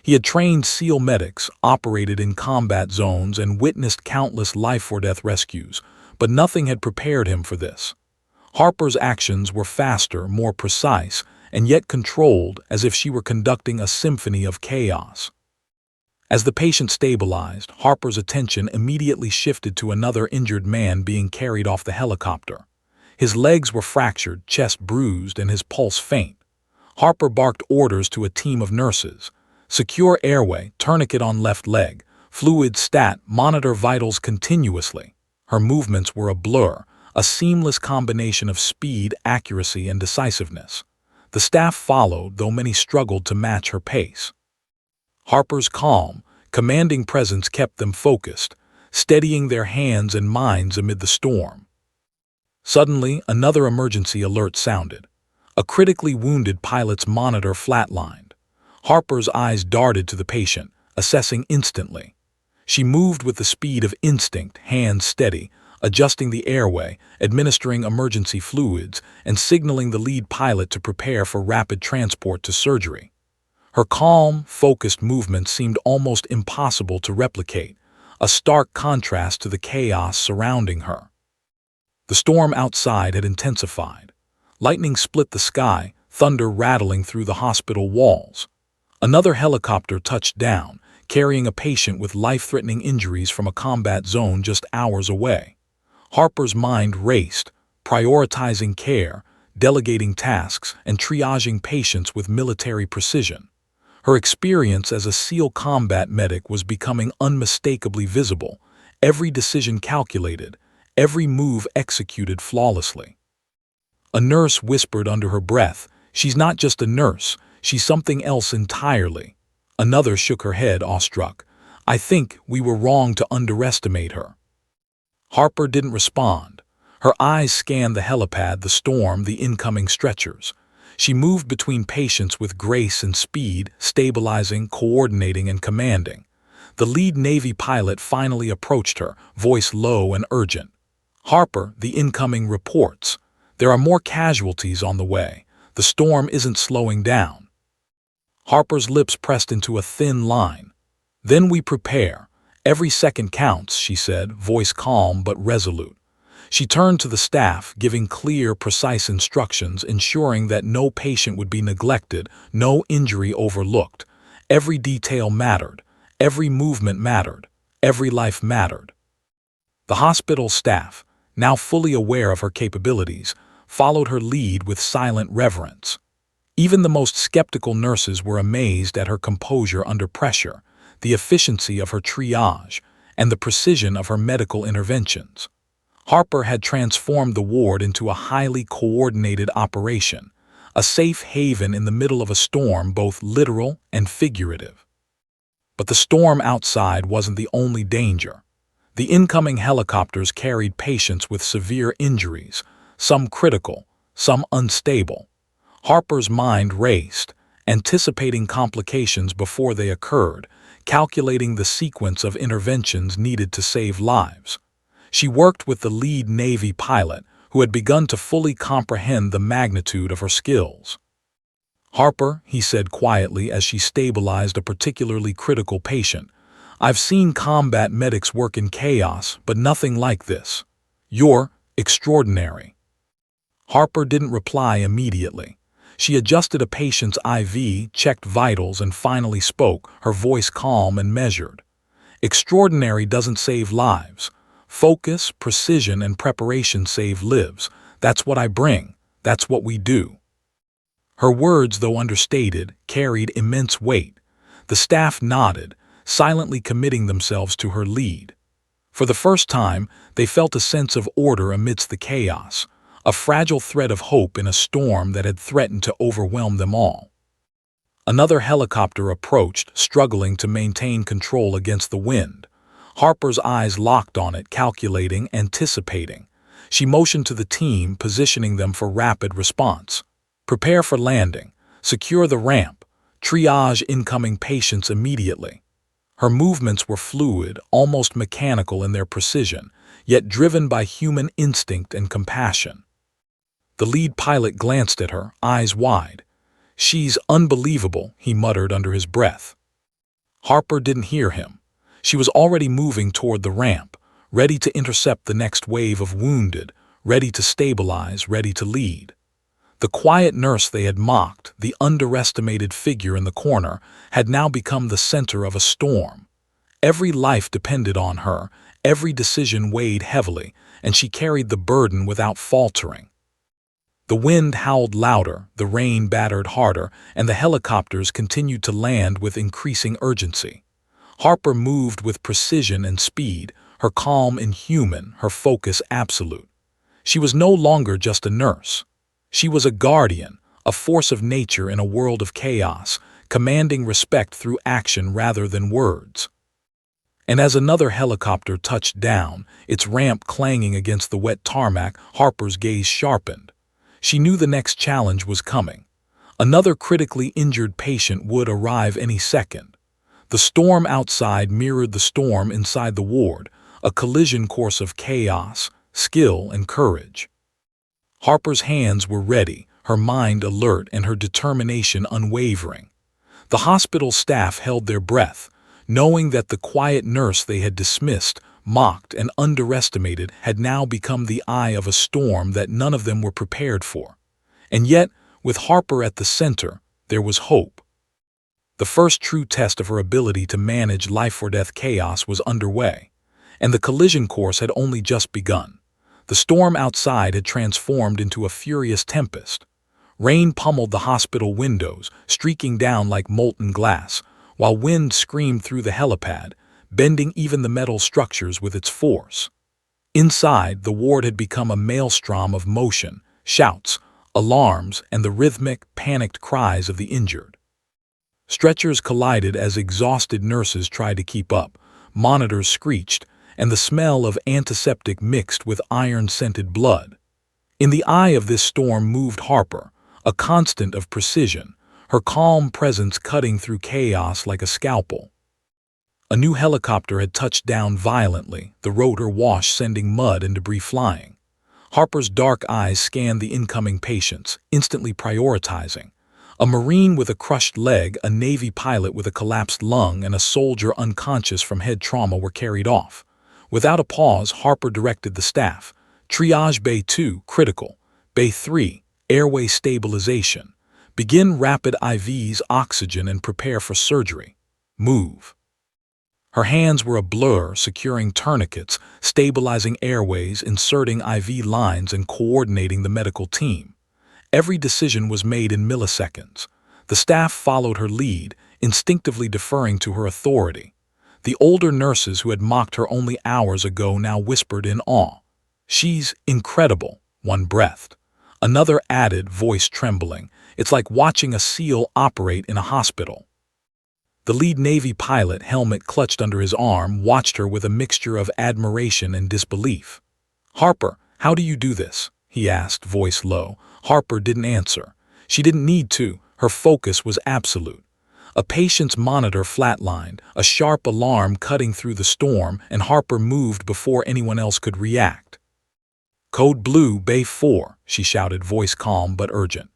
He had trained SEAL medics, operated in combat zones, and witnessed countless life-or-death rescues, but nothing had prepared him for this. Harper's actions were faster, more precise, and yet controlled, as if she were conducting a symphony of chaos. As the patient stabilized, Harper's attention immediately shifted to another injured man being carried off the helicopter. His legs were fractured, chest bruised, and his pulse faint. Harper barked orders to a team of nurses. "Secure airway, tourniquet on left leg, fluid stat, monitor vitals continuously." Her movements were a blur, a seamless combination of speed, accuracy, and decisiveness. The staff followed, though many struggled to match her pace. Harper's calm, commanding presence kept them focused, steadying their hands and minds amid the storm. Suddenly, another emergency alert sounded. A critically wounded pilot's monitor flatlined. Harper's eyes darted to the patient, assessing instantly. She moved with the speed of instinct, hands steady, adjusting the airway, administering emergency fluids, and signaling the lead pilot to prepare for rapid transport to surgery. Her calm, focused movements seemed almost impossible to replicate, a stark contrast to the chaos surrounding her. The storm outside had intensified. Lightning split the sky, thunder rattling through the hospital walls. Another helicopter touched down, carrying a patient with life-threatening injuries from a combat zone just hours away. Harper's mind raced, prioritizing care, delegating tasks, and triaging patients with military precision. Her experience as a SEAL combat medic was becoming unmistakably visible, every decision calculated, every move executed flawlessly. A nurse whispered under her breath, "She's not just a nurse, she's something else entirely." Another shook her head, awestruck. "I think we were wrong to underestimate her." Harper didn't respond. Her eyes scanned the helipad, the storm, the incoming stretchers. She moved between patients with grace and speed, stabilizing, coordinating, and commanding. The lead Navy pilot finally approached her, voice low and urgent. "Harper, the incoming reports. There are more casualties on the way. The storm isn't slowing down." Harper's lips pressed into a thin line. "Then we prepare. Every second counts," she said, voice calm but resolute. She turned to the staff, giving clear, precise instructions, ensuring that no patient would be neglected, no injury overlooked. Every detail mattered. Every movement mattered. Every life mattered. The hospital staff, now fully aware of her capabilities, followed her lead with silent reverence. Even the most skeptical nurses were amazed at her composure under pressure, the efficiency of her triage, and the precision of her medical interventions. Harper had transformed the ward into a highly coordinated operation, a safe haven in the middle of a storm, both literal and figurative. But the storm outside wasn't the only danger. The incoming helicopters carried patients with severe injuries, some critical, some unstable. Harper's mind raced, anticipating complications before they occurred, calculating the sequence of interventions needed to save lives. She worked with the lead Navy pilot, who had begun to fully comprehend the magnitude of her skills. "Harper," he said quietly as she stabilized a particularly critical patient, "I've seen combat medics work in chaos, but nothing like this. You're extraordinary." Harper didn't reply immediately. She adjusted a patient's IV, checked vitals, and finally spoke, her voice calm and measured. "Extraordinary doesn't save lives. Focus, precision, and preparation save lives. That's what I bring. That's what we do." Her words, though understated, carried immense weight. The staff nodded, silently committing themselves to her lead. For the first time, they felt a sense of order amidst the chaos, a fragile thread of hope in a storm that had threatened to overwhelm them all. Another helicopter approached, struggling to maintain control against the wind. Harper's eyes locked on it, calculating, anticipating. She motioned to the team, positioning them for rapid response. "Prepare for landing. Secure the ramp. Triage incoming patients immediately." Her movements were fluid, almost mechanical in their precision, yet driven by human instinct and compassion. The lead pilot glanced at her, eyes wide. "She's unbelievable," he muttered under his breath. Harper didn't hear him. She was already moving toward the ramp, ready to intercept the next wave of wounded, ready to stabilize, ready to lead. The quiet nurse they had mocked, the underestimated figure in the corner, had now become the center of a storm. Every life depended on her, every decision weighed heavily, and she carried the burden without faltering. The wind howled louder, the rain battered harder, and the helicopters continued to land with increasing urgency. Harper moved with precision and speed, her calm inhuman, her focus absolute. She was no longer just a nurse. She was a guardian, a force of nature in a world of chaos, commanding respect through action rather than words. And as another helicopter touched down, its ramp clanging against the wet tarmac, Harper's gaze sharpened. She knew the next challenge was coming. Another critically injured patient would arrive any second. The storm outside mirrored the storm inside the ward, a collision course of chaos, skill, and courage. Harper's hands were ready, her mind alert, and her determination unwavering. The hospital staff held their breath, knowing that the quiet nurse they had dismissed, mocked, and underestimated had now become the eye of a storm that none of them were prepared for. And yet, with Harper at the center, there was hope. The first true test of her ability to manage life-or-death chaos was underway, and the collision course had only just begun. The storm outside had transformed into a furious tempest. Rain pummeled the hospital windows, streaking down like molten glass, while wind screamed through the helipad, bending even the metal structures with its force. Inside, the ward had become a maelstrom of motion, shouts, alarms, and the rhythmic, panicked cries of the injured. Stretchers collided as exhausted nurses tried to keep up, monitors screeched, and the smell of antiseptic mixed with iron-scented blood. In the eye of this storm moved Harper, a constant of precision, her calm presence cutting through chaos like a scalpel. A new helicopter had touched down violently, the rotor wash sending mud and debris flying. Harper's dark eyes scanned the incoming patients, instantly prioritizing. A Marine with a crushed leg, a Navy pilot with a collapsed lung, and a soldier unconscious from head trauma were carried off. Without a pause, Harper directed the staff. Triage Bay 2, critical. Bay 3, airway stabilization. Begin rapid IVs, oxygen, and prepare for surgery. Move. Her hands were a blur, securing tourniquets, stabilizing airways, inserting IV lines, and coordinating the medical team. Every decision was made in milliseconds. The staff followed her lead, instinctively deferring to her authority. The older nurses who had mocked her only hours ago now whispered in awe. "She's incredible," one breathed. Another added, voice trembling, "It's like watching a SEAL operate in a hospital." The lead Navy pilot, helmet clutched under his arm, watched her with a mixture of admiration and disbelief. "Harper, how do you do this?" he asked, voice low. Harper didn't answer. She didn't need to. Her focus was absolute. A patient's monitor flatlined, a sharp alarm cutting through the storm, and Harper moved before anyone else could react. "Code Blue, Bay 4, she shouted, voice calm but urgent.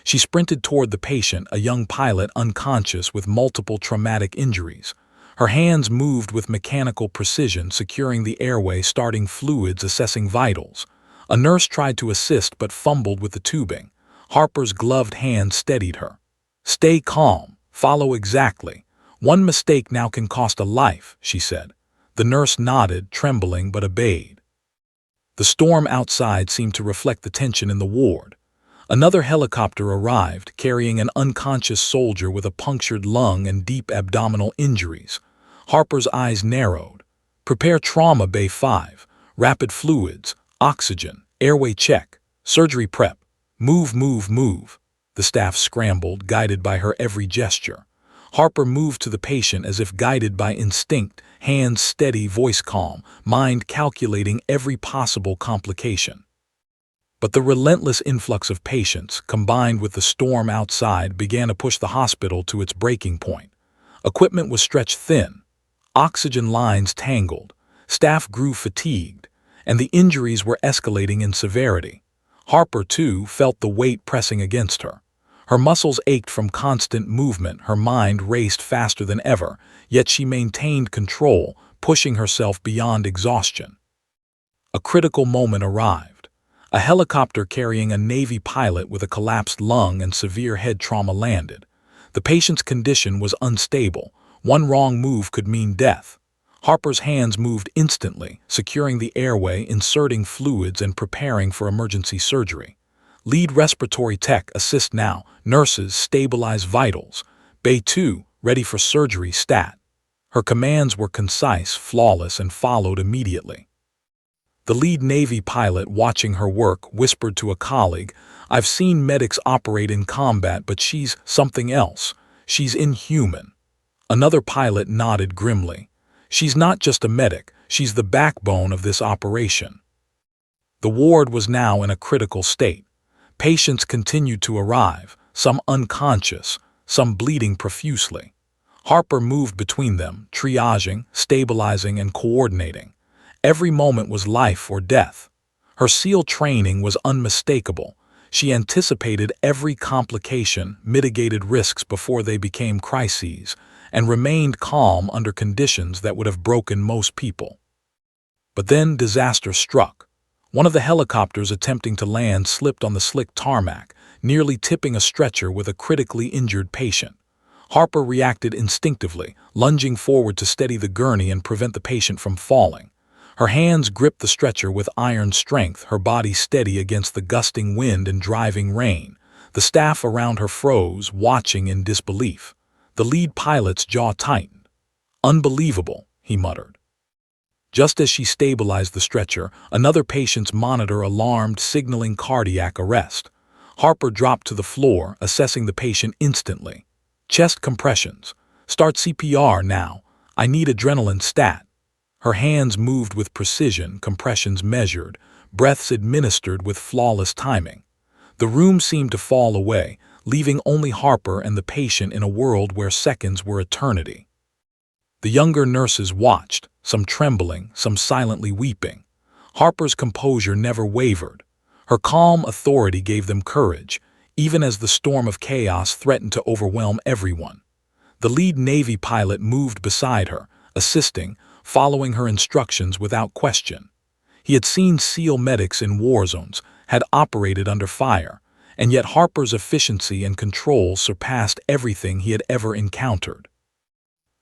She sprinted toward the patient, a young pilot unconscious with multiple traumatic injuries. Her hands moved with mechanical precision, securing the airway, starting fluids, assessing vitals. A nurse tried to assist but fumbled with the tubing. Harper's gloved hand steadied her. "Stay calm. Follow exactly. One mistake now can cost a life," she said. The nurse nodded, trembling, but obeyed. The storm outside seemed to reflect the tension in the ward. Another helicopter arrived, carrying an unconscious soldier with a punctured lung and deep abdominal injuries. Harper's eyes narrowed. "Prepare trauma, Bay 5. Rapid fluids, oxygen, airway check, surgery prep. Move, move, move." The staff scrambled, guided by her every gesture. Harper moved to the patient as if guided by instinct, hands steady, voice calm, mind calculating every possible complication. But the relentless influx of patients, combined with the storm outside, began to push the hospital to its breaking point. Equipment was stretched thin, oxygen lines tangled, staff grew fatigued, and the injuries were escalating in severity. Harper, too, felt the weight pressing against her. Her muscles ached from constant movement, her mind raced faster than ever, yet she maintained control, pushing herself beyond exhaustion. A critical moment arrived. A helicopter carrying a Navy pilot with a collapsed lung and severe head trauma landed. The patient's condition was unstable. One wrong move could mean death. Harper's hands moved instantly, securing the airway, inserting fluids, and preparing for emergency surgery. "Lead respiratory tech, assist now. Nurses, stabilize vitals. Bay 2, ready for surgery, stat." Her commands were concise, flawless, and followed immediately. The lead Navy pilot, watching her work, whispered to a colleague, "I've seen medics operate in combat, but she's something else. She's inhuman." Another pilot nodded grimly. "She's not just a medic, she's the backbone of this operation." The ward was now in a critical state. Patients continued to arrive, some unconscious, some bleeding profusely. Harper moved between them, triaging, stabilizing, and coordinating. Every moment was life or death. Her SEAL training was unmistakable. She anticipated every complication, mitigated risks before they became crises, and remained calm under conditions that would have broken most people. But then disaster struck. One of the helicopters attempting to land slipped on the slick tarmac, nearly tipping a stretcher with a critically injured patient. Harper reacted instinctively, lunging forward to steady the gurney and prevent the patient from falling. Her hands gripped the stretcher with iron strength, her body steady against the gusting wind and driving rain. The staff around her froze, watching in disbelief. The lead pilot's jaw tightened. "Unbelievable," he muttered. Just as she stabilized the stretcher, another patient's monitor alarmed, signaling cardiac arrest. Harper dropped to the floor, assessing the patient instantly. "Chest compressions. Start CPR now. I need adrenaline stat." Her hands moved with precision, compressions measured, breaths administered with flawless timing. The room seemed to fall away, leaving only Harper and the patient in a world where seconds were eternity. The younger nurses watched, some trembling, some silently weeping. Harper's composure never wavered. Her calm authority gave them courage, even as the storm of chaos threatened to overwhelm everyone. The lead Navy pilot moved beside her, assisting, following her instructions without question. He had seen SEAL medics in war zones, had operated under fire, and yet Harper's efficiency and control surpassed everything he had ever encountered.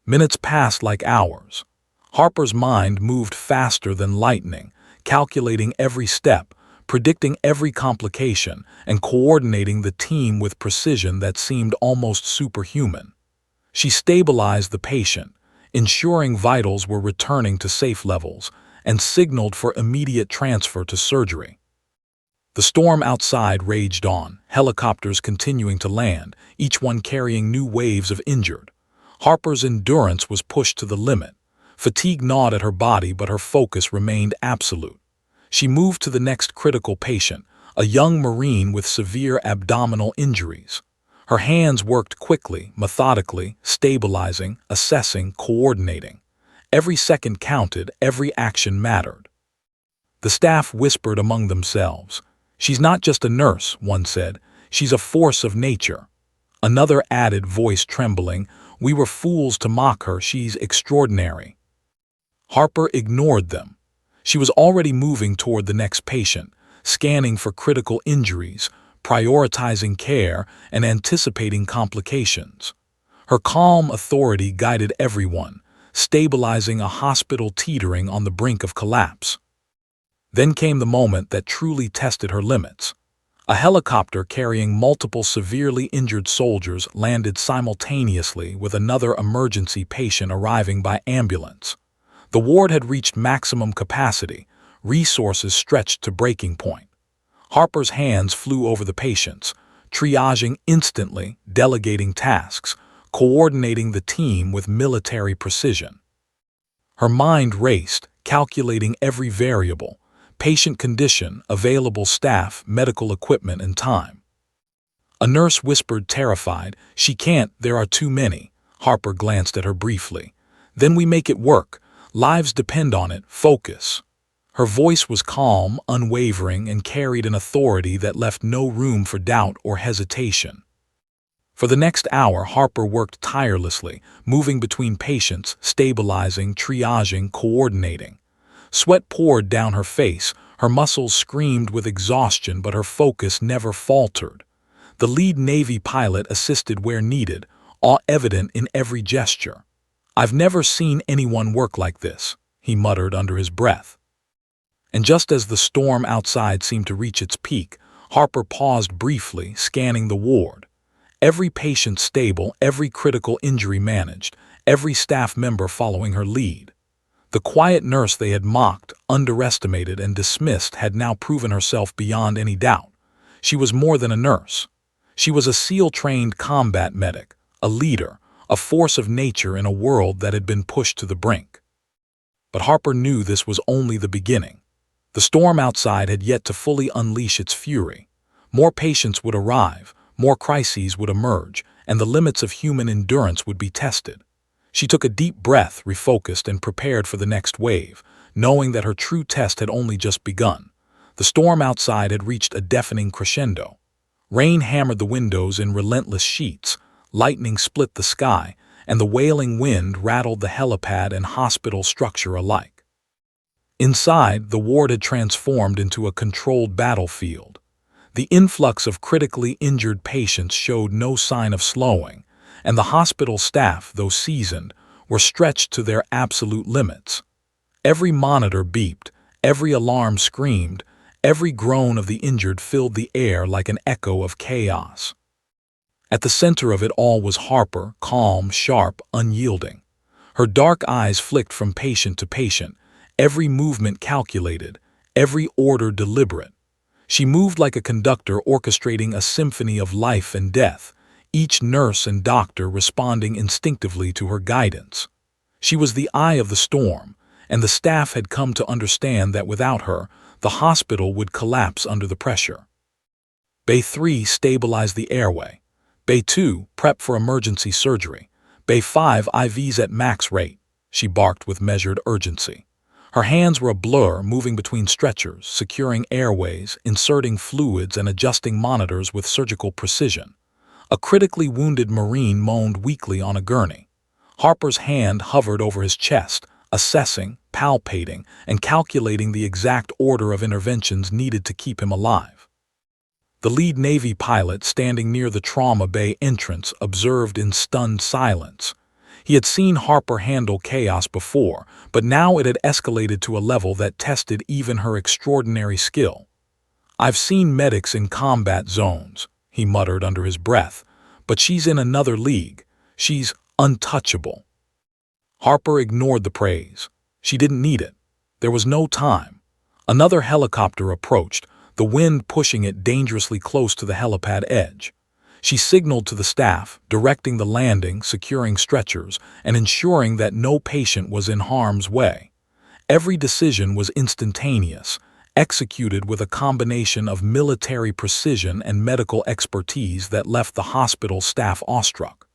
Minutes passed like hours. Harper's mind moved faster than lightning, calculating every step, predicting every complication, and coordinating the team with precision that seemed almost superhuman. She stabilized the patient, ensuring vitals were returning to safe levels, and signaled for immediate transfer to surgery. The storm outside raged on, helicopters continuing to land, each one carrying new waves of injured. Harper's endurance was pushed to the limit. Fatigue gnawed at her body, but her focus remained absolute. She moved to the next critical patient, a young Marine with severe abdominal injuries. Her hands worked quickly, methodically, stabilizing, assessing, coordinating. Every second counted, every action mattered. The staff whispered among themselves. "She's not just a nurse," one said. "She's a force of nature." Another added, voice trembling, "We were fools to mock her, she's extraordinary." Harper ignored them. She was already moving toward the next patient, scanning for critical injuries, prioritizing care, and anticipating complications. Her calm authority guided everyone, stabilizing a hospital teetering on the brink of collapse. Then came the moment that truly tested her limits. A helicopter carrying multiple severely injured soldiers landed simultaneously with another emergency patient arriving by ambulance. The ward had reached maximum capacity, resources stretched to breaking point. Harper's hands flew over the patients, triaging instantly, delegating tasks, coordinating the team with military precision. Her mind raced, calculating every variable: patient condition, available staff, medical equipment, and time. A nurse whispered, terrified, "She can't, there are too many." Harper glanced at her briefly. "Then we make it work. Lives depend on it. Focus." Her voice was calm, unwavering, and carried an authority that left no room for doubt or hesitation. For the next hour, Harper worked tirelessly, moving between patients, stabilizing, triaging, coordinating. Sweat poured down her face, her muscles screamed with exhaustion, but her focus never faltered. The lead Navy pilot assisted where needed, awe evident in every gesture. "I've never seen anyone work like this," he muttered under his breath. And just as the storm outside seemed to reach its peak, Harper paused briefly, scanning the ward. Every patient stable, every critical injury managed, every staff member following her lead. The quiet nurse they had mocked, underestimated, and dismissed had now proven herself beyond any doubt. She was more than a nurse. She was a SEAL-trained combat medic, a leader, a force of nature in a world that had been pushed to the brink. But Harper knew this was only the beginning. The storm outside had yet to fully unleash its fury. More patients would arrive, more crises would emerge, and the limits of human endurance would be tested. She took a deep breath, refocused, and prepared for the next wave, knowing that her true test had only just begun. The storm outside had reached a deafening crescendo. Rain hammered the windows in relentless sheets, lightning split the sky, and the wailing wind rattled the helipad and hospital structure alike. Inside, the ward had transformed into a controlled battlefield. The influx of critically injured patients showed no sign of slowing, and the hospital staff, though seasoned, were stretched to their absolute limits. Every monitor beeped, every alarm screamed, every groan of the injured filled the air like an echo of chaos. At the center of it all was Harper, calm, sharp, unyielding. Her dark eyes flicked from patient to patient, every movement calculated, every order deliberate. She moved like a conductor orchestrating a symphony of life and death, each nurse and doctor responding instinctively to her guidance. She was the eye of the storm, and the staff had come to understand that without her, the hospital would collapse under the pressure. Bay 3 stabilized the airway. Bay 2 prep for emergency surgery. Bay 5 IVs at max rate. she barked with measured urgency. Her hands were a blur, moving between stretchers, securing airways, inserting fluids, and adjusting monitors with surgical precision. A critically wounded Marine moaned weakly on a gurney. Harper's hand hovered over his chest, assessing, palpating, and calculating the exact order of interventions needed to keep him alive. The lead Navy pilot, standing near the trauma bay entrance, observed in stunned silence. He had seen Harper handle chaos before, but now it had escalated to a level that tested even her extraordinary skill. "I've seen medics in combat zones," he muttered under his breath, "but she's in another league. She's untouchable." Harper ignored the praise. She didn't need it. There was no time. Another helicopter approached, the wind pushing it dangerously close to the helipad edge. She signaled to the staff, directing the landing, securing stretchers, and ensuring that no patient was in harm's way. Every decision was instantaneous, executed with a combination of military precision and medical expertise that left the hospital staff awestruck.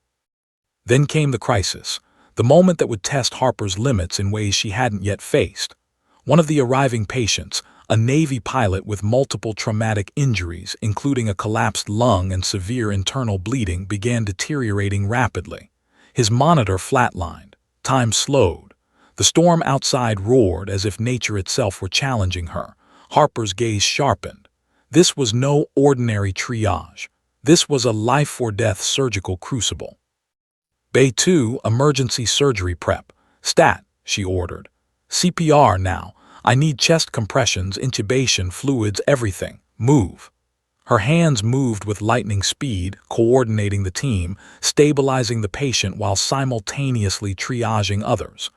Then came the crisis, the moment that would test Harper's limits in ways she hadn't yet faced. One of the arriving patients, a Navy pilot with multiple traumatic injuries, including a collapsed lung and severe internal bleeding, began deteriorating rapidly. His monitor flatlined. Time slowed. The storm outside roared as if nature itself were challenging her. Harper's gaze sharpened. This was no ordinary triage. This was a life-or-death surgical crucible. "Bay 2, emergency surgery prep. Stat," she ordered. "CPR now. I need chest compressions, intubation, fluids, everything. Move." Her hands moved with lightning speed, coordinating the team, stabilizing the patient while simultaneously triaging others.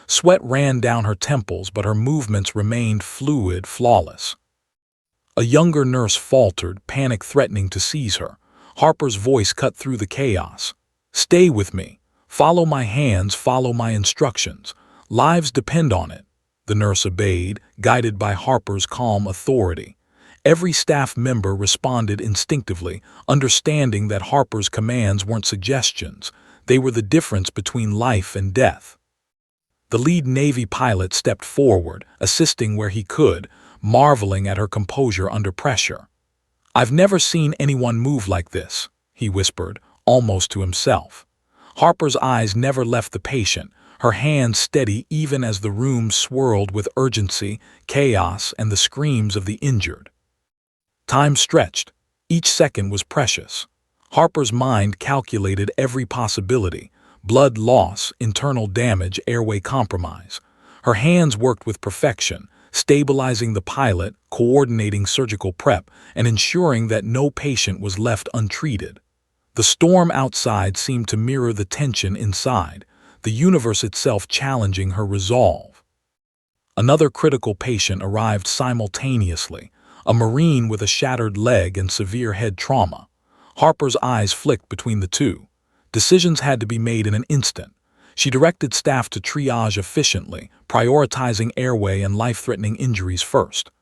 Sweat ran down her temples, but her movements remained fluid, flawless. A younger nurse faltered, panic threatening to seize her. Harper's voice cut through the chaos. "Stay with me. Follow my hands, follow my instructions. Lives depend on it." The nurse obeyed, guided by Harper's calm authority. Every staff member responded instinctively, understanding that Harper's commands weren't suggestions. They were the difference between life and death. The lead Navy pilot stepped forward, assisting where he could, marveling at her composure under pressure. "I've never seen anyone move like this," he whispered, almost to himself. Harper's eyes never left the patient, her hands steady even as the room swirled with urgency, chaos, and the screams of the injured. Time stretched. Each second was precious. Harper's mind calculated every possibility: blood loss, internal damage, airway compromise. Her hands worked with perfection, stabilizing the pilot, coordinating surgical prep, and ensuring that no patient was left untreated. The storm outside seemed to mirror the tension inside, the universe itself challenging her resolve. Another critical patient arrived simultaneously, a Marine with a shattered leg and severe head trauma. Harper's eyes flicked between the two. Decisions had to be made in an instant. She directed staff to triage efficiently, prioritizing airway and life-threatening injuries first.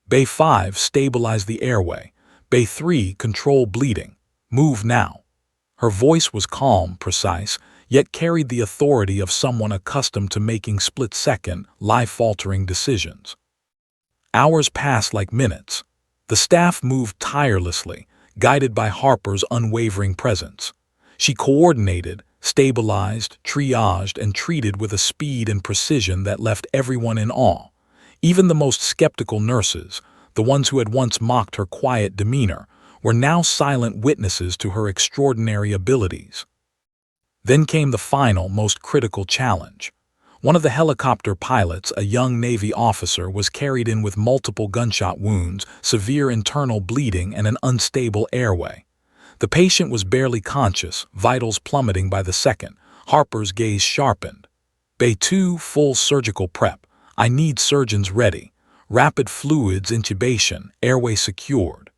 "Bay 5, stabilize the airway. Bay 3, control bleeding. Move now." Her voice was calm, precise, yet carried the authority of someone accustomed to making split-second, life-altering decisions. Hours passed like minutes. The staff moved tirelessly, guided by Harper's unwavering presence. She coordinated, stabilized, triaged, and treated with a speed and precision that left everyone in awe. Even the most skeptical nurses, the ones who had once mocked her quiet demeanor, were now silent witnesses to her extraordinary abilities. Then came the final, most critical challenge. One of the helicopter pilots, a young Navy officer, was carried in with multiple gunshot wounds, severe internal bleeding, and an unstable airway. The patient was barely conscious, vitals plummeting by the second. Harper's gaze sharpened. "Bay 2, full surgical prep. I need surgeons ready. Rapid fluids, intubation, airway secured."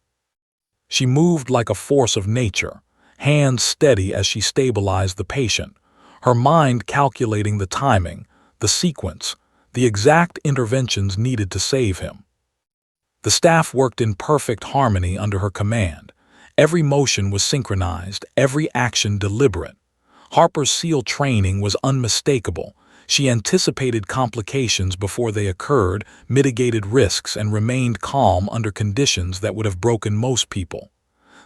She moved like a force of nature, hands steady as she stabilized the patient, her mind calculating the timing, the sequence, the exact interventions needed to save him. The staff worked in perfect harmony under her command. Every motion was synchronized, every action deliberate. Harper's SEAL training was unmistakable. She anticipated complications before they occurred, mitigated risks, and remained calm under conditions that would have broken most people.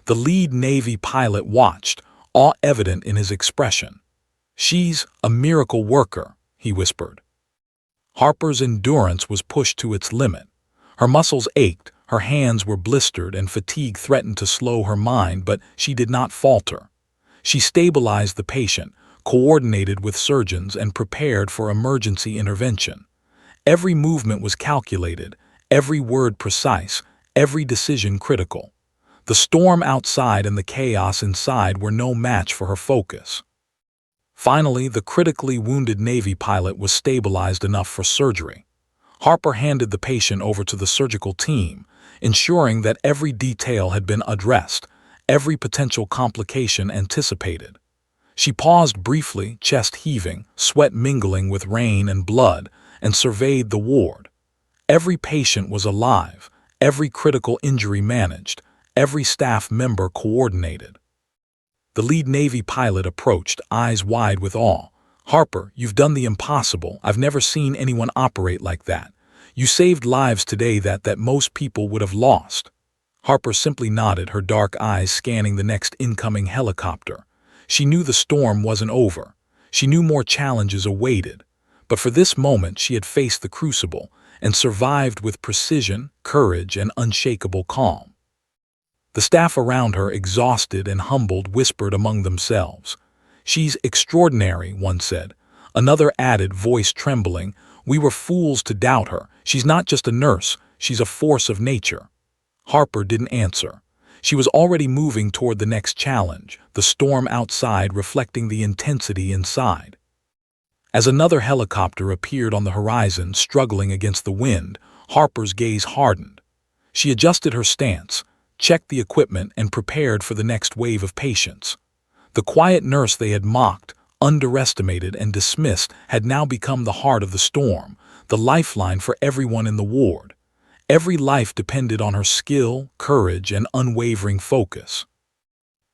The lead Navy pilot watched, awe evident in his expression. "She's a miracle worker," he whispered. Harper's endurance was pushed to its limit. Her muscles ached, her hands were blistered, and fatigue threatened to slow her mind, but she did not falter. She stabilized the patient, coordinated with surgeons, and prepared for emergency intervention. Every movement was calculated, every word precise, every decision critical. The storm outside and the chaos inside were no match for her focus. Finally, the critically wounded Navy pilot was stabilized enough for surgery. Harper handed the patient over to the surgical team, ensuring that every detail had been addressed, every potential complication anticipated. She paused briefly, chest heaving, sweat mingling with rain and blood, and surveyed the ward. Every patient was alive, every critical injury managed, every staff member coordinated. The lead Navy pilot approached, eyes wide with awe. "Harper, you've done the impossible. I've never seen anyone operate like that. You saved lives today that most people would have lost." Harper simply nodded, her dark eyes scanning the next incoming helicopter. She knew the storm wasn't over. She knew more challenges awaited. But for this moment she had faced the crucible and survived with precision, courage, and unshakable calm. The staff around her, exhausted and humbled, whispered among themselves. "She's extraordinary," one said. Another added, voice trembling, "We were fools to doubt her. She's not just a nurse, she's a force of nature." Harper didn't answer. She was already moving toward the next challenge, the storm outside reflecting the intensity inside. As another helicopter appeared on the horizon, struggling against the wind, Harper's gaze hardened. She adjusted her stance, checked the equipment, and prepared for the next wave of patients. The quiet nurse they had mocked, underestimated, and dismissed had now become the heart of the storm, the lifeline for everyone in the ward. Every life depended on her skill, courage, and unwavering focus.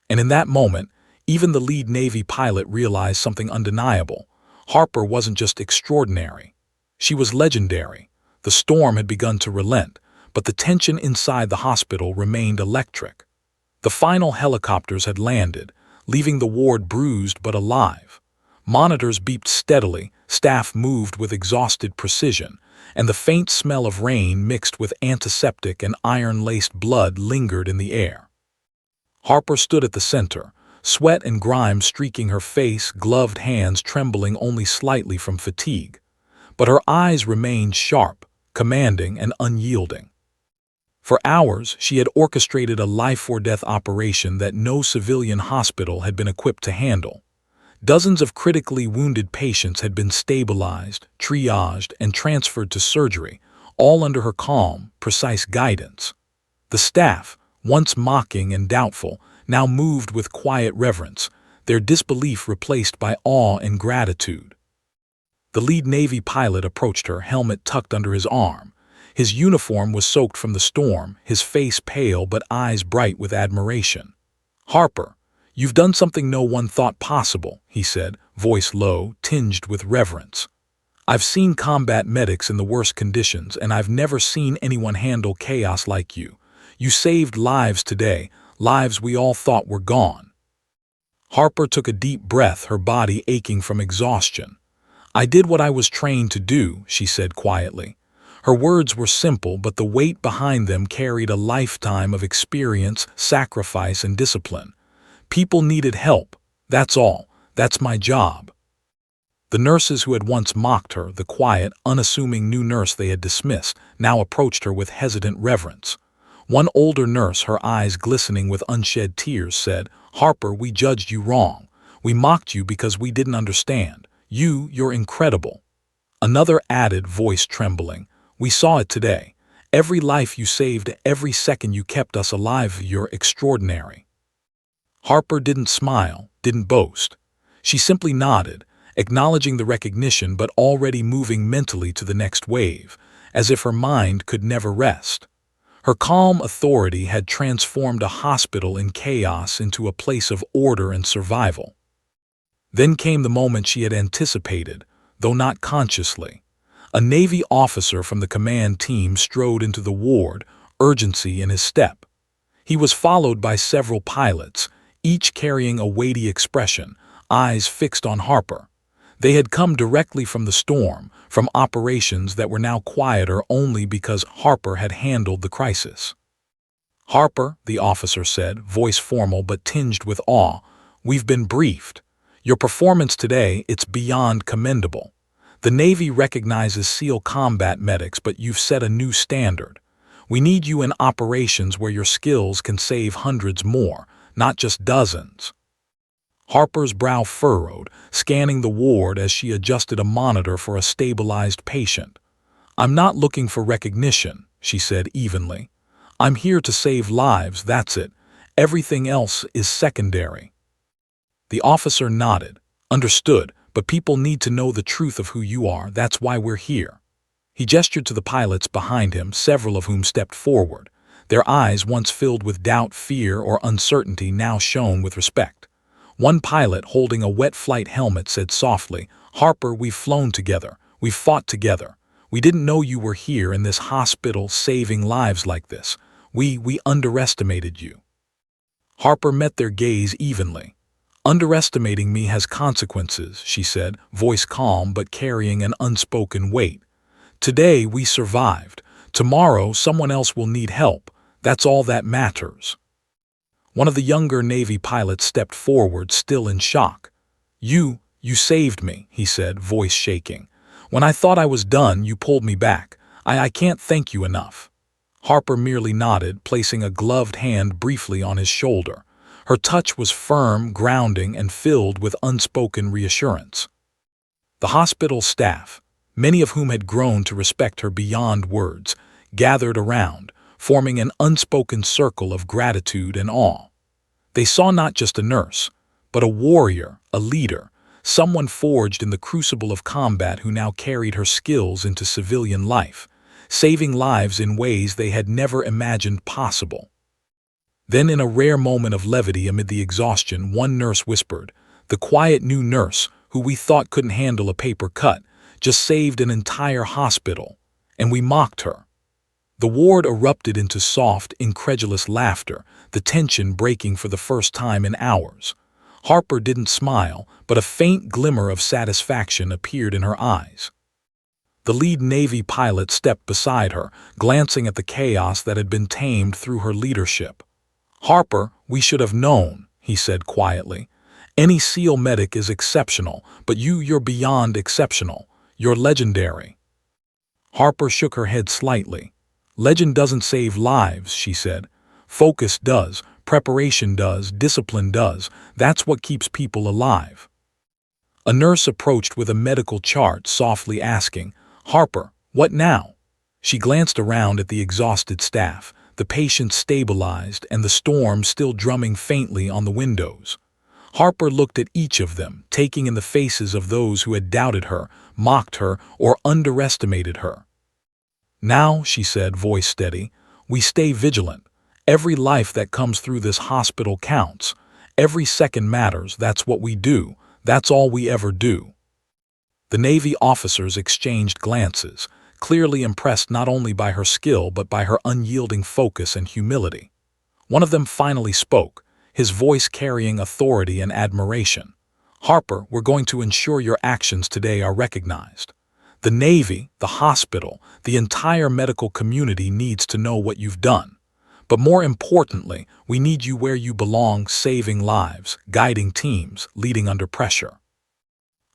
And in that moment, even the lead Navy pilot realized something undeniable. Harper wasn't just extraordinary. She was legendary. The storm had begun to relent, but the tension inside the hospital remained electric. The final helicopters had landed, leaving the ward bruised but alive. Monitors beeped steadily, staff moved with exhausted precision, and the faint smell of rain mixed with antiseptic and iron-laced blood lingered in the air. Harper stood at the center, sweat and grime streaking her face, gloved hands trembling only slightly from fatigue. But her eyes remained sharp, commanding, and unyielding. For hours, she had orchestrated a life-or-death operation that no civilian hospital had been equipped to handle. Dozens of critically wounded patients had been stabilized, triaged, and transferred to surgery, all under her calm, precise guidance. The staff, once mocking and doubtful, now moved with quiet reverence, their disbelief replaced by awe and gratitude. The lead Navy pilot approached her, helmet tucked under his arm. His uniform was soaked from the storm, his face pale but eyes bright with admiration. "Harper, you've done something no one thought possible," he said, voice low, tinged with reverence. "I've seen combat medics in the worst conditions, and I've never seen anyone handle chaos like you. You saved lives today, lives we all thought were gone." Harper took a deep breath, her body aching from exhaustion. "I did what I was trained to do," she said quietly. Her words were simple, but the weight behind them carried a lifetime of experience, sacrifice, and discipline. "People needed help. That's all. That's my job." The nurses who had once mocked her, the quiet, unassuming new nurse they had dismissed, now approached her with hesitant reverence. One older nurse, her eyes glistening with unshed tears, said, "Harper, we judged you wrong. We mocked you because we didn't understand. You're incredible." Another added, voice trembling, "We saw it today. Every life you saved, every second you kept us alive, you're extraordinary." Harper didn't smile, didn't boast. She simply nodded, acknowledging the recognition but already moving mentally to the next wave, as if her mind could never rest. Her calm authority had transformed a hospital in chaos into a place of order and survival. Then came the moment she had anticipated, though not consciously. A Navy officer from the command team strode into the ward, urgency in his step. He was followed by several pilots, each carrying a weighty expression, eyes fixed on Harper. They had come directly from the storm, from operations that were now quieter only because Harper had handled the crisis. "Harper," the officer said, voice formal but tinged with awe, "we've been briefed. Your performance today, it's beyond commendable. The Navy recognizes SEAL combat medics, but you've set a new standard. We need you in operations where your skills can save hundreds more, not just dozens." Harper's brow furrowed, scanning the ward as she adjusted a monitor for a stabilized patient. "I'm not looking for recognition," she said evenly. "I'm here to save lives, that's it. Everything else is secondary." The officer nodded. "Understood, but people need to know the truth of who you are, that's why we're here." He gestured to the pilots behind him, several of whom stepped forward. Their eyes, once filled with doubt, fear, or uncertainty, now shone with respect. One pilot, holding a wet flight helmet, said softly, "Harper, we've flown together. We've fought together. We didn't know you were here in this hospital saving lives like this. We underestimated you." Harper met their gaze evenly. "Underestimating me has consequences," she said, voice calm but carrying an unspoken weight. "Today we survived. Tomorrow someone else will need help. That's all that matters." One of the younger Navy pilots stepped forward, still in shock. You saved me," he said, voice shaking. "When I thought I was done, you pulled me back. I can't thank you enough." Harper merely nodded, placing a gloved hand briefly on his shoulder. Her touch was firm, grounding, and filled with unspoken reassurance. The hospital staff, many of whom had grown to respect her beyond words, gathered around, forming an unspoken circle of gratitude and awe. They saw not just a nurse, but a warrior, a leader, someone forged in the crucible of combat who now carried her skills into civilian life, saving lives in ways they had never imagined possible. Then, in a rare moment of levity amid the exhaustion, one nurse whispered, "The quiet new nurse, who we thought couldn't handle a paper cut, just saved an entire hospital, and we mocked her." The ward erupted into soft, incredulous laughter, the tension breaking for the first time in hours. Harper didn't smile, but a faint glimmer of satisfaction appeared in her eyes. The lead Navy pilot stepped beside her, glancing at the chaos that had been tamed through her leadership. "Harper, we should have known," he said quietly. "Any SEAL medic is exceptional, but you're beyond exceptional. You're legendary." Harper shook her head slightly. "Legend doesn't save lives," she said. "Focus does, preparation does, discipline does. That's what keeps people alive." A nurse approached with a medical chart, softly asking, "Harper, what now?" She glanced around at the exhausted staff, the patients stabilized and the storm still drumming faintly on the windows. Harper looked at each of them, taking in the faces of those who had doubted her, mocked her, or underestimated her. "Now," she said, voice steady, "we stay vigilant. Every life that comes through this hospital counts. Every second matters. That's what we do. That's all we ever do." The Navy officers exchanged glances, clearly impressed not only by her skill but by her unyielding focus and humility. One of them finally spoke, his voice carrying authority and admiration. "Harper, we're going to ensure your actions today are recognized. The Navy, the hospital, the entire medical community needs to know what you've done. But more importantly, we need you where you belong, saving lives, guiding teams, leading under pressure."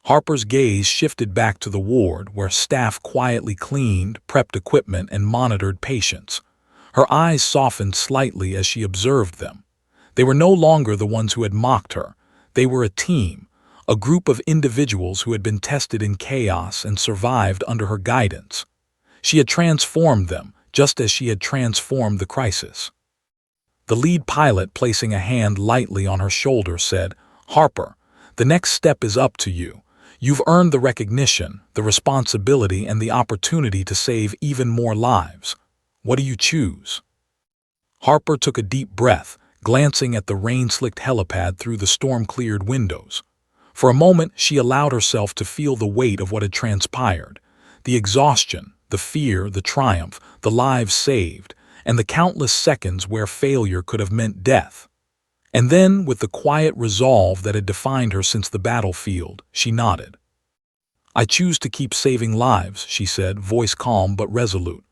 Harper's gaze shifted back to the ward, where staff quietly cleaned, prepped equipment, and monitored patients. Her eyes softened slightly as she observed them. They were no longer the ones who had mocked her. They were a team, a group of individuals who had been tested in chaos and survived under her guidance. She had transformed them, just as she had transformed the crisis. The lead pilot, placing a hand lightly on her shoulder, said, "Harper, the next step is up to you. You've earned the recognition, the responsibility, and the opportunity to save even more lives. What do you choose?" Harper took a deep breath, glancing at the rain-slicked helipad through the storm-cleared windows. For a moment, she allowed herself to feel the weight of what had transpired, the exhaustion, the fear, the triumph, the lives saved, and the countless seconds where failure could have meant death. And then, with the quiet resolve that had defined her since the battlefield, she nodded. "I choose to keep saving lives," she said, voice calm but resolute.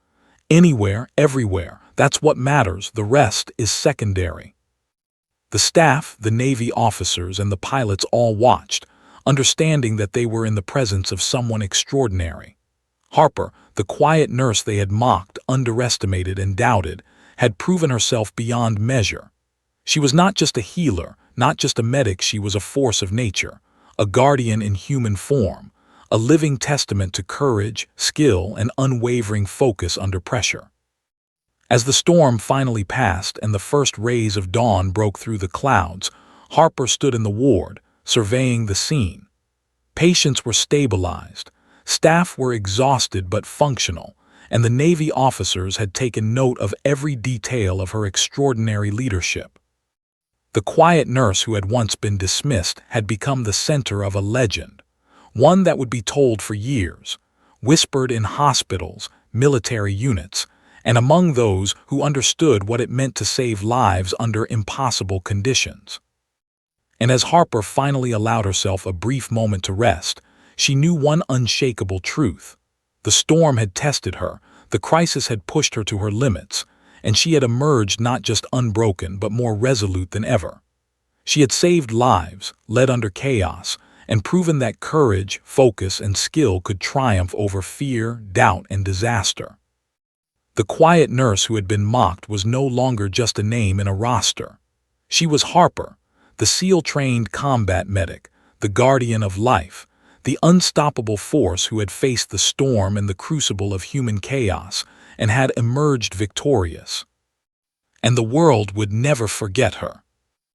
"Anywhere, everywhere, that's what matters, the rest is secondary." The staff, the Navy officers, and the pilots all watched, understanding that they were in the presence of someone extraordinary. Harper, the quiet nurse they had mocked, underestimated, and doubted, had proven herself beyond measure. She was not just a healer, not just a medic, she was a force of nature, a guardian in human form, a living testament to courage, skill, and unwavering focus under pressure. As the storm finally passed and the first rays of dawn broke through the clouds, Harper stood in the ward, surveying the scene. Patients were stabilized, staff were exhausted but functional, and the Navy officers had taken note of every detail of her extraordinary leadership. The quiet nurse who had once been dismissed had become the center of a legend, one that would be told for years, whispered in hospitals, military units, and among those who understood what it meant to save lives under impossible conditions. And as Harper finally allowed herself a brief moment to rest, she knew one unshakable truth. The storm had tested her, the crisis had pushed her to her limits, and she had emerged not just unbroken but more resolute than ever. She had saved lives, led under chaos, and proven that courage, focus, and skill could triumph over fear, doubt, and disaster. The quiet nurse who had been mocked was no longer just a name in a roster. She was Harper, the SEAL-trained combat medic, the guardian of life, the unstoppable force who had faced the storm and the crucible of human chaos and had emerged victorious. And the world would never forget her.